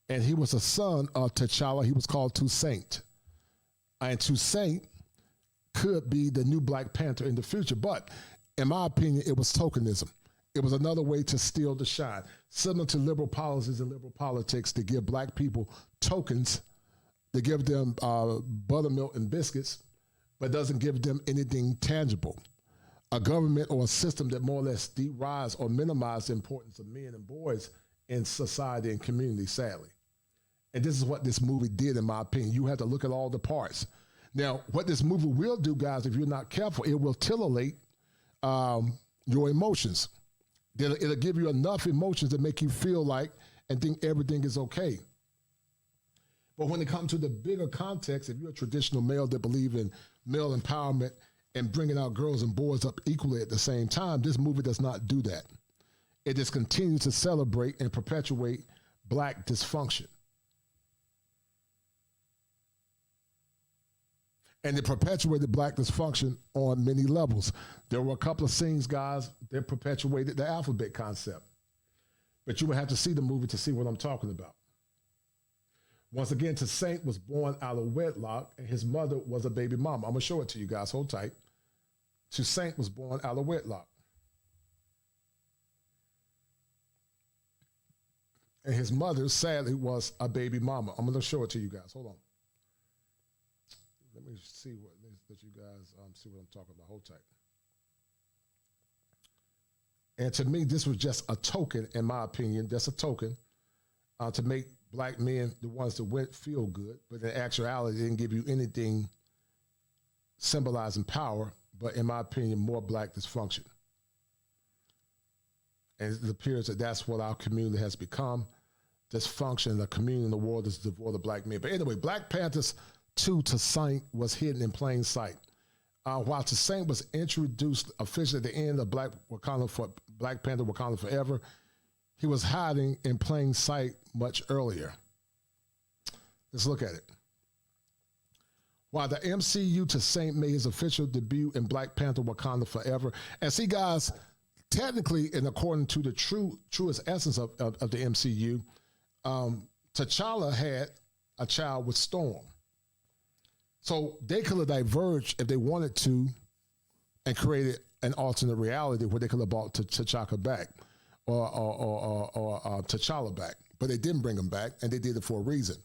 And he was a son of T'Challa. He was called Toussaint. And Toussaint could be the new Black Panther in the future. But in my opinion, it was tokenism. It was another way to steal the shine, similar to liberal policies and liberal politics, to give black people tokens, to give them buttermilk and biscuits, but doesn't give them anything tangible. A government or a system that more or less derides or minimizes the importance of men and boys in society and community, sadly. And this is what this movie did, in my opinion. You have to look at all the parts. Now, what this movie will do, guys, if you're not careful, it will titillate your emotions. It'll give you enough emotions to make you feel like and think everything is okay. But when it comes to the bigger context, if you're a traditional male that believe in male empowerment and bringing our girls and boys up equally at the same time, this movie does not do that. It just continues to celebrate and perpetuate black dysfunction. And it perpetuated black dysfunction on many levels. There were a couple of scenes, guys, that perpetuated the alphabet concept. But you would have to see the movie to see what I'm talking about. Once again, Toussaint was born out of wedlock, and his mother was a baby mama. I'm going to show it to you guys. Hold tight. Toussaint was born out of wedlock. And his mother, sadly, was a baby mama. I'm going to show it to you guys. Hold on. Let me see let you guys see what I'm talking about. Hold tight. And to me, this was just a token, in my opinion, just a token to make black men the ones that went feel good, but in actuality, it didn't give you anything symbolizing power, but in my opinion, more black dysfunction. And it appears that that's what our community has become, dysfunction. The community in the world is devoid of black men. But anyway, Black Panthers 2 Toussaint was hidden in plain sight. While Toussaint was introduced officially at the end of Black Panther Wakanda Forever, he was hiding in plain sight much earlier. Let's look at it. While the MCU Toussaint made his official debut in Black Panther Wakanda Forever, and see, guys, technically, and according to the truest essence of the MCU, T'Challa had a child with Storm. So they could have diverged if they wanted to and created an alternate reality where they could have brought T'Chaka back or T'Challa back. But they didn't bring him back, and they did it for a reason.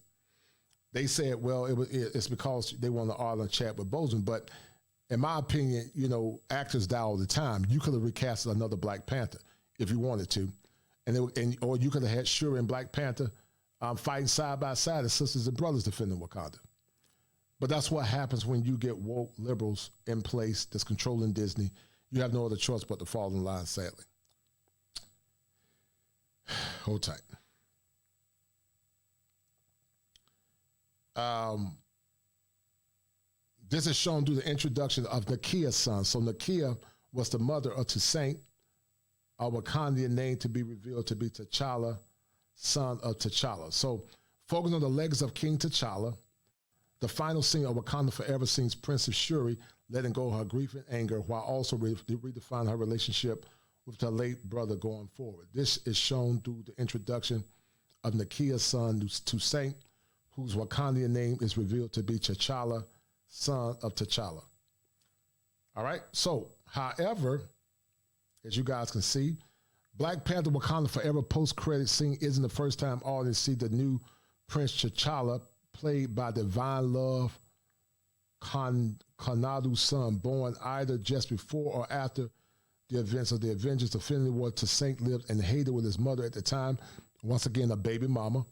They said, well, it's because they wanted to argue and chat with Bozeman. But in my opinion, actors die all the time. You could have recasted another Black Panther if you wanted to. Or you could have had Shuri and Black Panther fighting side by side as sisters and brothers defending Wakanda. But that's what happens when you get woke liberals in place that's controlling Disney. You have no other choice but to fall in line, sadly. Hold tight. This is shown through the introduction of Nakia's son. So Nakia was the mother of Toussaint, a Wakandian name to be revealed to be T'Challa, son of T'Challa. So focusing on the legacy of King T'Challa, the final scene of Wakanda Forever sees Princess Shuri letting go of her grief and anger while also redefining her relationship with her late brother going forward. This is shown through the introduction of Nakia's son, Toussaint, whose Wakandian name is revealed to be T'Challa, son of T'Challa. All right, so, however, as you guys can see, Black Panther Wakanda Forever post-credit scene isn't the first time audience see the new Prince T'Challa, played by Divine Love Kanadu's son, born either just before or after the events of the Avengers Infinity War. Toussaint lived and hated with his mother at the time, once again, a baby mama.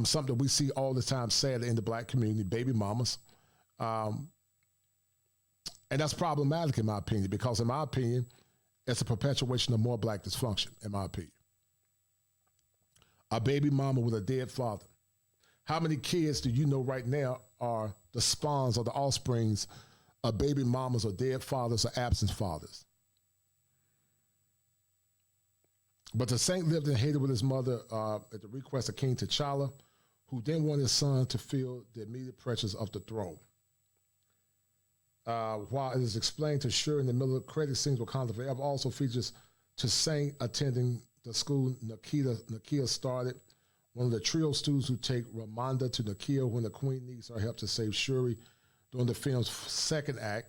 Something we see all the time, sadly, in the black community, baby mamas. And that's problematic, in my opinion, because in my opinion, it's a perpetuation of more black dysfunction, in my opinion. A baby mama with a dead father. How many kids do you know right now are the spawns or the offsprings of baby mamas or dead fathers or absent fathers? But Toussaint lived and hated with his mother at the request of King T'Challa, who then wanted his son to feel the immediate pressures of the throne. While it is explained to Shuri in the middle of credit scenes, Wakanda Forever also features to sing attending the school Nakia started. One of the trio students who take Ramonda to Nakia when the queen needs her help to save Shuri. During the film's second act,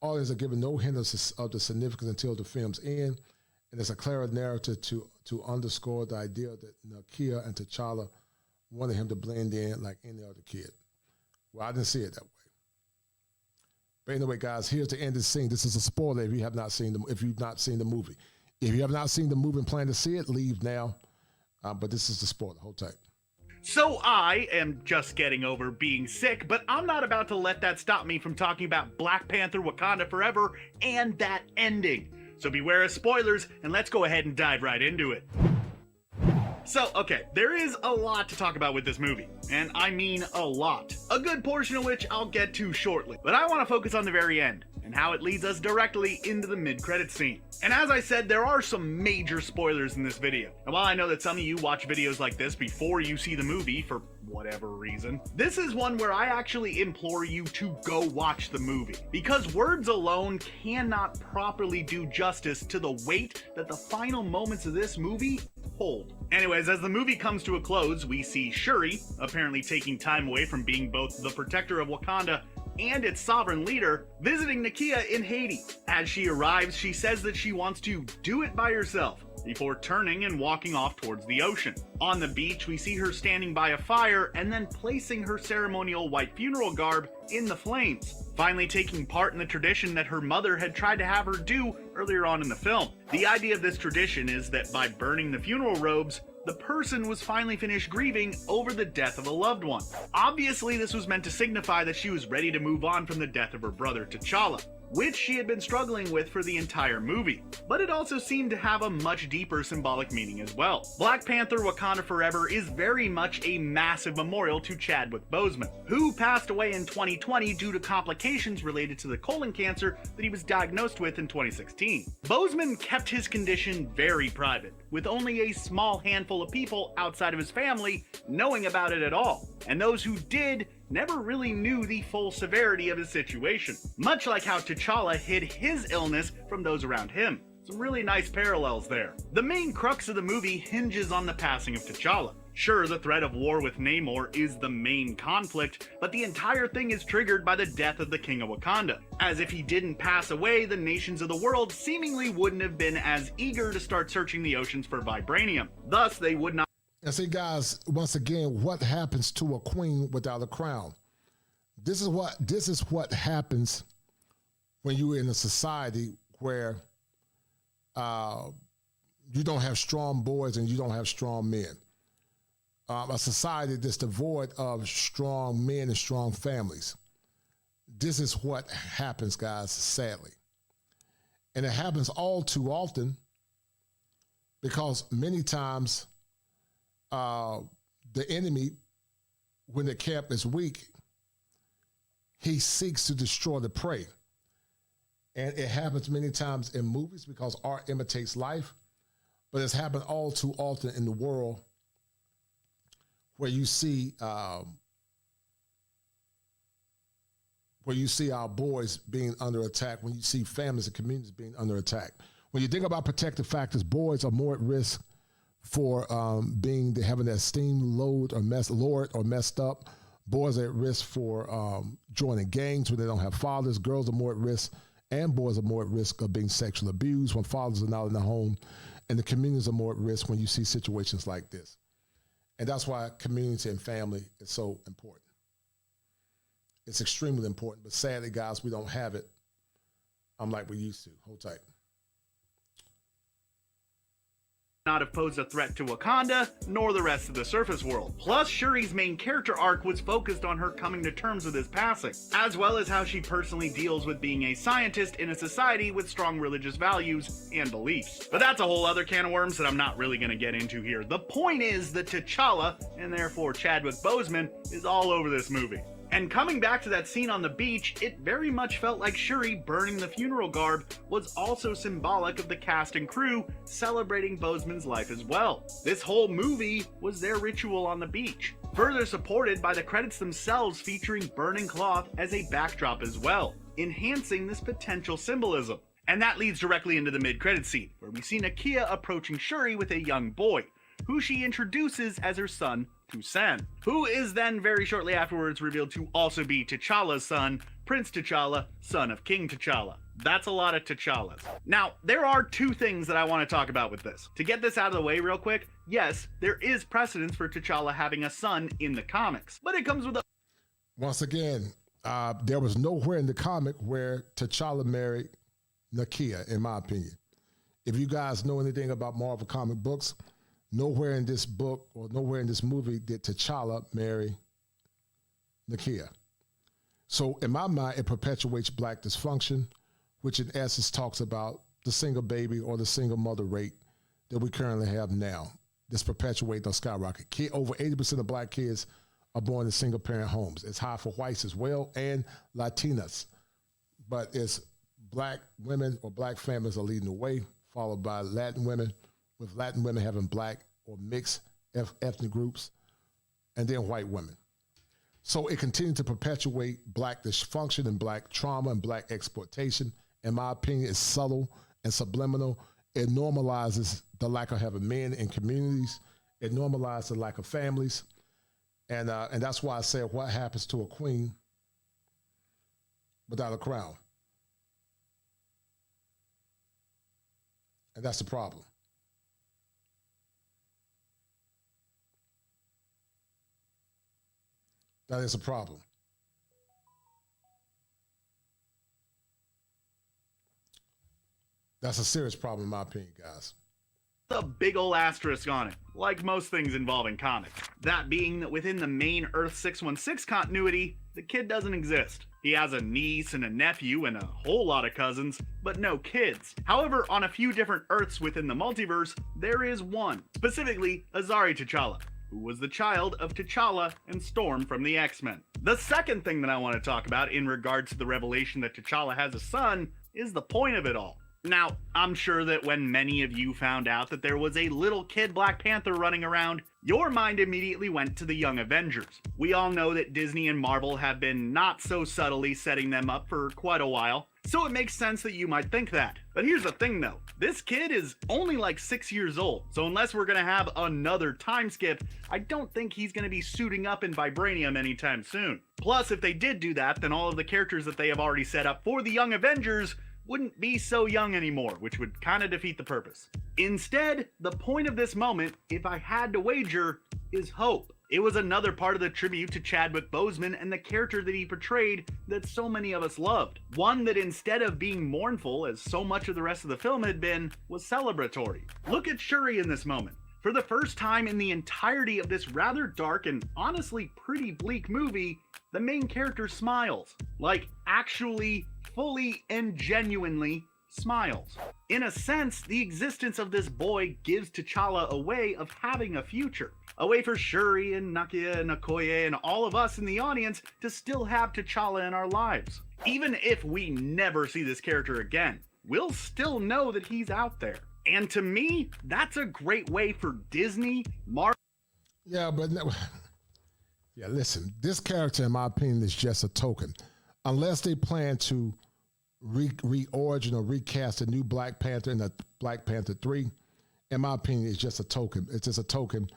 audiences are given no hint of the significance until the film's end, and it's a clearer narrative to underscore the idea that Nakia and T'Challa wanted him to blend in like any other kid. Well, I didn't see it that way. But anyway, guys, here's the end of the scene. This is a spoiler if you've not seen the movie. If you have not seen the movie and plan to see it, leave now. But this is the spoiler. Hold tight. So I am just getting over being sick, but I'm not about to let that stop me from talking about Black Panther Wakanda Forever and that ending. So beware of spoilers, and let's go ahead and dive right into it. So, okay, there is a lot to talk about with this movie, and I mean a lot. A good portion of which I'll get to shortly. But I want to focus on the very end, and how it leads us directly into the mid-credits scene. And as I said, there are some major spoilers in this video. And while I know that some of you watch videos like this before you see the movie for whatever reason, this is one where I actually implore you to go watch the movie. Because words alone cannot properly do justice to the weight that the final moments of this movie hold. Anyways, as the movie comes to a close, we see Shuri, apparently taking time away from being both the protector of Wakanda and its sovereign leader, visiting Nakia in Haiti. As she arrives, she says that she wants to do it by herself, before turning and walking off towards the ocean. On the beach, we see her standing by a fire and then placing her ceremonial white funeral garb in the flames, finally taking part in the tradition that her mother had tried to have her do earlier on in the film. The idea of this tradition is that by burning the funeral robes, the person was finally finished grieving over the death of a loved one. Obviously, this was meant to signify that she was ready to move on from the death of her brother T'Challa, which she had been struggling with for the entire movie. But it also seemed to have a much deeper symbolic meaning as well. Black Panther Wakanda Forever is very much a massive memorial to Chadwick Boseman, who passed away in 2020 due to complications related to the colon cancer that he was diagnosed with in 2016. Boseman kept his condition very private, with only a small handful of people outside of his family knowing about it at all, and those who did never really knew the full severity of his situation, much like how T'Challa hid his illness from those around him. Some really nice parallels there. The main crux of the movie hinges on the passing of T'Challa. Sure, the threat of war with Namor is the main conflict, but the entire thing is triggered by the death of the King of Wakanda. As if he didn't pass away, the nations of the world seemingly wouldn't have been as eager to start searching the oceans for vibranium. Thus, they would not. And see, guys, once again, what happens to a queen without a crown? This is what happens when you're in a society where you don't have strong boys and you don't have strong men. A society that's devoid of strong men and strong families. This is what happens, guys, sadly. And it happens all too often because many times the enemy, when the camp is weak, he seeks to destroy the prey. And it happens many times in movies because art imitates life, but it's happened all too often in the world where you see our boys being under attack, when you see families and communities being under attack. When you think about protective factors, boys are more at risk for having their esteem lowered or messed up. Boys are at risk for joining gangs when they don't have fathers. Girls are more at risk, and boys are more at risk of being sexually abused when fathers are not in the home. And the communities are more at risk when you see situations like this. And that's why community and family is so important. It's extremely important, but sadly, guys, we don't have it like we used to. Hold tight. Not have posed a threat to Wakanda, nor the rest of the surface world. Plus, Shuri's main character arc was focused on her coming to terms with his passing, as well as how she personally deals with being a scientist in a society with strong religious values and beliefs. But that's a whole other can of worms that I'm not really going to get into here. The point is that T'Challa, and therefore Chadwick Boseman, is all over this movie. And coming back to that scene on the beach, it very much felt like Shuri burning the funeral garb was also symbolic of the cast and crew celebrating Boseman's life as well. This whole movie was their ritual on the beach, further supported by the credits themselves featuring burning cloth as a backdrop as well, enhancing this potential symbolism. And that leads directly into the mid-credit scene, where we see Nakia approaching Shuri with a young boy, who she introduces as her son, Toussaint, who is then very shortly afterwards revealed to also be T'Challa's son, Prince T'Challa, son of King T'Challa. That's a lot of T'Challas. Now, there are two things that I want to talk about with this. To get this out of the way real quick, yes, there is precedence for T'Challa having a son in the comics, but it comes with a... Once again, there was nowhere in the comic where T'Challa married Nakia, in my opinion. If you guys know anything about Marvel comic books, nowhere in this book or nowhere in this movie did T'Challa marry Nakia. So in my mind, it perpetuates Black dysfunction, which in essence talks about the single baby or the single mother rate that we currently have now. This perpetuate or skyrocket. Over 80% of Black kids are born in single parent homes. It's high for whites as well and Latinas, but it's Black women or Black families are leading the way, followed by Latin women, with Latin women having Black or mixed ethnic groups, and then white women. So it continues to perpetuate Black dysfunction and Black trauma and Black exploitation. In my opinion, it's subtle and subliminal. It normalizes the lack of having men in communities. It normalizes the lack of families. And that's why I said, what happens to a queen without a crown? And that's the problem. That is a problem. That's a serious problem, in my opinion, guys. A big ol' asterisk on it, like most things involving comics. That being that within the main Earth 616 continuity, the kid doesn't exist. He has a niece and a nephew and a whole lot of cousins, but no kids. However, on a few different Earths within the multiverse, there is one, specifically Azari T'Challa, who was the child of T'Challa and Storm from the X-Men. The second thing that I want to talk about in regards to the revelation that T'Challa has a son is the point of it all. Now, I'm sure that when many of you found out that there was a little kid Black Panther running around, your mind immediately went to the Young Avengers. We all know that Disney and Marvel have been not so subtly setting them up for quite a while, so it makes sense that you might think that. But here's the thing though, this kid is only like 6 years old, so unless we're gonna have another time skip, I don't think he's gonna be suiting up in vibranium anytime soon. Plus, if they did do that, then all of the characters that they have already set up for the Young Avengers wouldn't be so young anymore, which would kind of defeat the purpose. Instead, the point of this moment, if I had to wager, is hope. It was another part of the tribute to Chadwick Boseman and the character that he portrayed that so many of us loved. One that instead of being mournful, as so much of the rest of the film had been, was celebratory. Look at Shuri in this moment. For the first time in the entirety of this rather dark and honestly pretty bleak movie, the main character smiles. Like, actually, fully and genuinely smiles. In a sense, the existence of this boy gives T'Challa a way of having a future. A way for Shuri and Nakia and Okoye and all of us in the audience to still have T'Challa in our lives. Even if we never see this character again, we'll still know that he's out there. And to me, that's a great way for Disney, Marvel. Yeah, but no, yeah, listen, this character, in my opinion, is just a token. Unless they plan to re-origin or recast a new Black Panther in a Black Panther 3, in my opinion, it's just a token. It's just a token.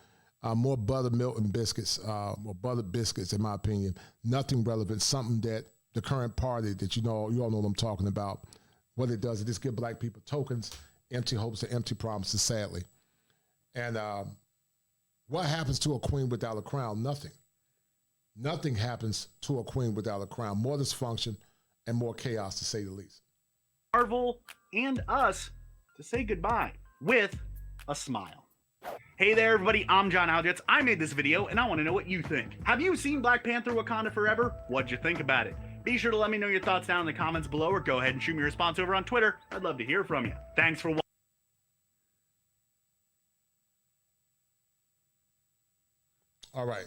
More buttermilk and biscuits, or buttered biscuits, in my opinion. Nothing relevant, something that the current party that you all know what I'm talking about, what it does, it just give Black people tokens, empty hopes and empty promises, sadly. And what happens to a queen without a crown? Nothing. Nothing happens to a queen without a crown. More dysfunction and more chaos, to say the least. Marvel and us to say goodbye with a smile. Hey there everybody, I'm John Aljets. I made this video and I want to know what you think. Have you seen Black Panther Wakanda Forever? What'd you think about it? Be sure to let me know your thoughts down in the comments below, or go ahead and shoot me a response over on Twitter. I'd love to hear from you. Thanks for watching. All right.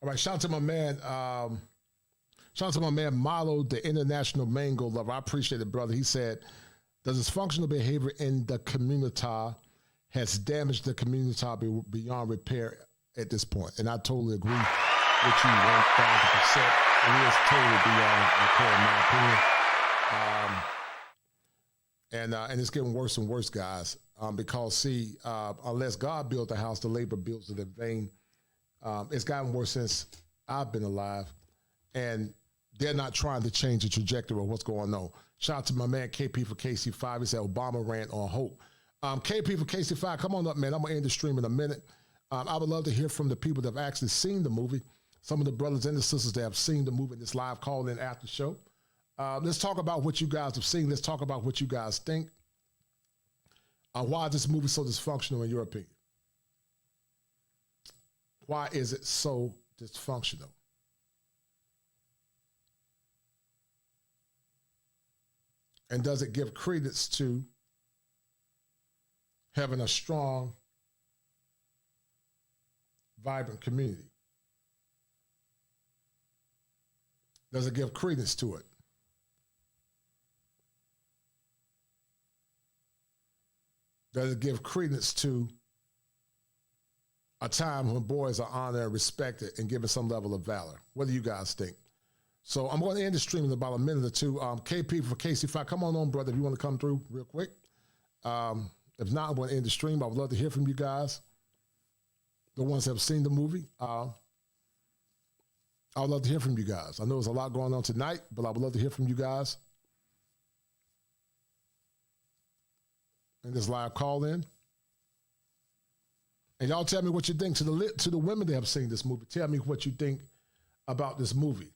All right, shout out to my man, Marlo, the international mango lover. I appreciate it, brother. He said, the dysfunctional behavior in the community has damaged the community beyond repair at this point. And I totally agree with you 1,000%. It is totally beyond repair, in my opinion. And it's getting worse and worse, guys. Because see, unless God built the house, the labor builds it in vain. It's gotten worse since I've been alive, and they're not trying to change the trajectory of what's going on. Shout out to my man KP for KC5. He said Obama ran on hope. KP for KC5, come on up, man. I'm going to end the stream in a minute. I would love to hear from the people that have actually seen the movie, some of the brothers and the sisters that have seen the movie in this live call-in after show. Let's talk about what you guys have seen. Let's talk about what you guys think. Why is this movie so dysfunctional in your opinion? Why is it so dysfunctional? And does it give credence to having a strong, vibrant community? Does it give credence to it? Does it give credence to a time when boys are honored and respected and given some level of valor? What do you guys think? So I'm going to end the stream in about a minute or two. KP for KC5, come on, brother, if you want to come through real quick. If not, I'm going to end the stream. I would love to hear from you guys, the ones that have seen the movie. I would love to hear from you guys. I know there's a lot going on tonight, but I would love to hear from you guys in this live call-in. And y'all tell me what you think. To the women that have seen this movie, tell me what you think about this movie.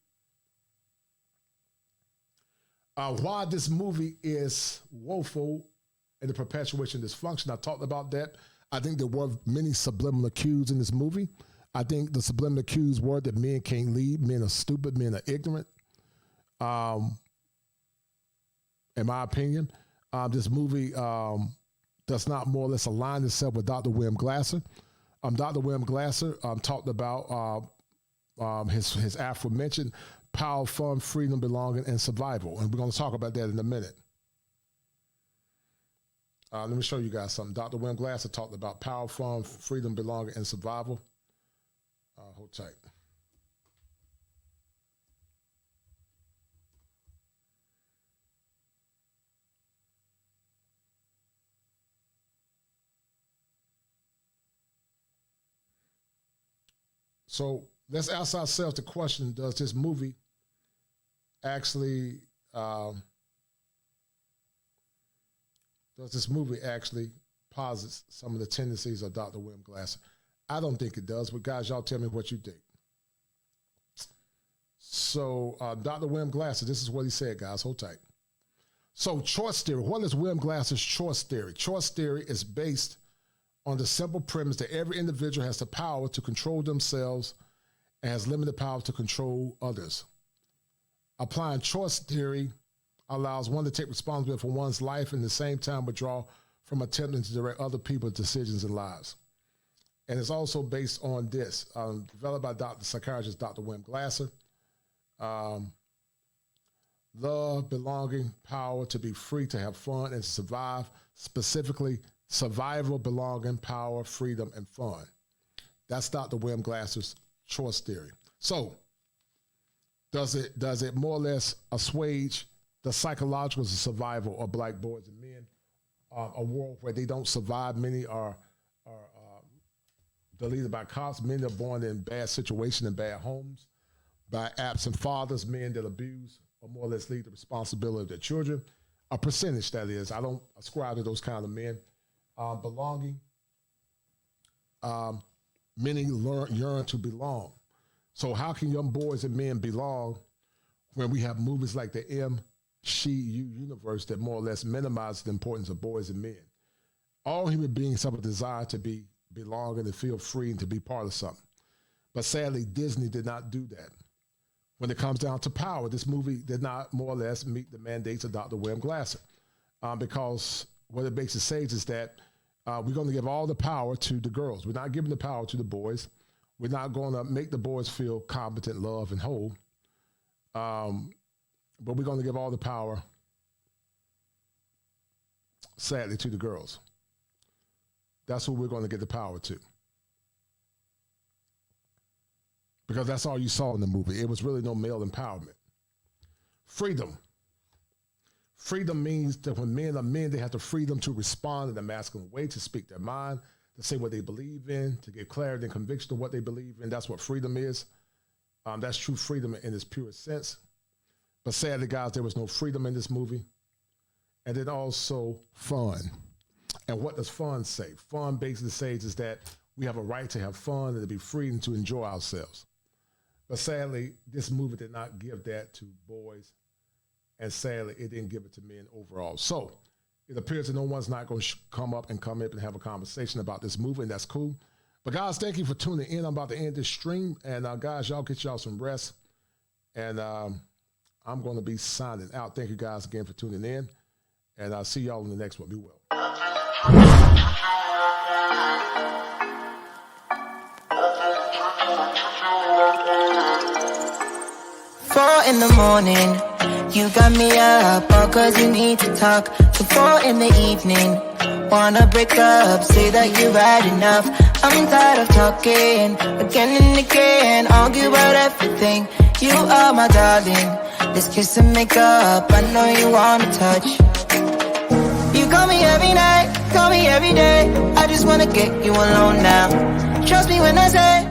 Why this movie is woeful and the perpetuation of dysfunction. I talked about that. I think there were many subliminal cues in this movie. I think the subliminal cues were that men can't lead, men are stupid, men are ignorant. In my opinion, this movie does not more or less align itself with Dr. William Glasser. Dr. William Glasser talked about his aforementioned power, fun, freedom, belonging, and survival. And we're going to talk about that in a minute. Let me show you guys something. Dr. William Glasser talked about power, fun, freedom, belonging, and survival. Hold tight. So let's ask ourselves the question, does this movie actually posit some of the tendencies of Dr. William Glasser? I don't think it does, but guys, y'all tell me what you think. So Dr. William Glasser, this is what he said, guys, hold tight. So choice theory, what is William Glasser's choice theory? Choice theory is based on the simple premise that every individual has the power to control themselves and has limited power to control others. Applying choice theory allows one to take responsibility for one's life and at the same time withdraw from attempting to direct other people's decisions and lives. And it's also based on this, developed by psychiatrist Dr. William Glasser. Love, belonging, power to be free, to have fun, and to survive, specifically survival, belonging, power, freedom, and fun. That's Dr. William Glasser's choice theory. So does it more or less assuage the psychological survival of black boys and men? A world where they don't survive. Many are deleted by cops. Many are born in bad situations and bad homes by absent fathers, men that abuse or more or less leave the responsibility of their children. A percentage, that is. I don't ascribe to those kind of men. Belonging. Many yearn to belong. So how can young boys and men belong when we have movies like the M, She, You universe that more or less minimize the importance of boys and men? All human beings have a desire to belong and to feel free and to be part of something. But sadly, Disney did not do that. When it comes down to power, this movie did not more or less meet the mandates of Dr. William Glasser. Because what it basically says is that we're going to give all the power to the girls. We're not giving the power to the boys. We're not going to make the boys feel competent, loved, and whole. But we're going to give all the power, sadly, to the girls. That's who we're going to get the power to. because that's all you saw in the movie. It was really no male empowerment. Freedom. Freedom means that when men are men, they have the freedom to respond in a masculine way, to speak their mind, to say what they believe in, to give clarity and conviction to what they believe in. That's what freedom is. That's true freedom in its purest sense. But sadly, guys, there was no freedom in this movie. And then also fun. And what does fun say? Fun basically says is that we have a right to have fun and to be free and to enjoy ourselves. But sadly, this movie did not give that to boys. And sadly, it didn't give it to men overall. So it appears that no one's not going to come up and have a conversation about this movie, and that's cool. But guys, thank you for tuning in. I'm about to end this stream. And guys, y'all get y'all some rest. And I'm going to be signing out. Thank you guys again for tuning in. And I'll see y'all in the next one. Be well. 4 in the morning, you got me up, all cause you need to talk. To 4 in the evening, wanna break up, say that you've had enough. I'm tired of talking, again and again, argue about everything. You are my darling, this kiss and make up, I know you wanna touch. You call me every night, call me every day, I just wanna get you alone now. Trust me when I say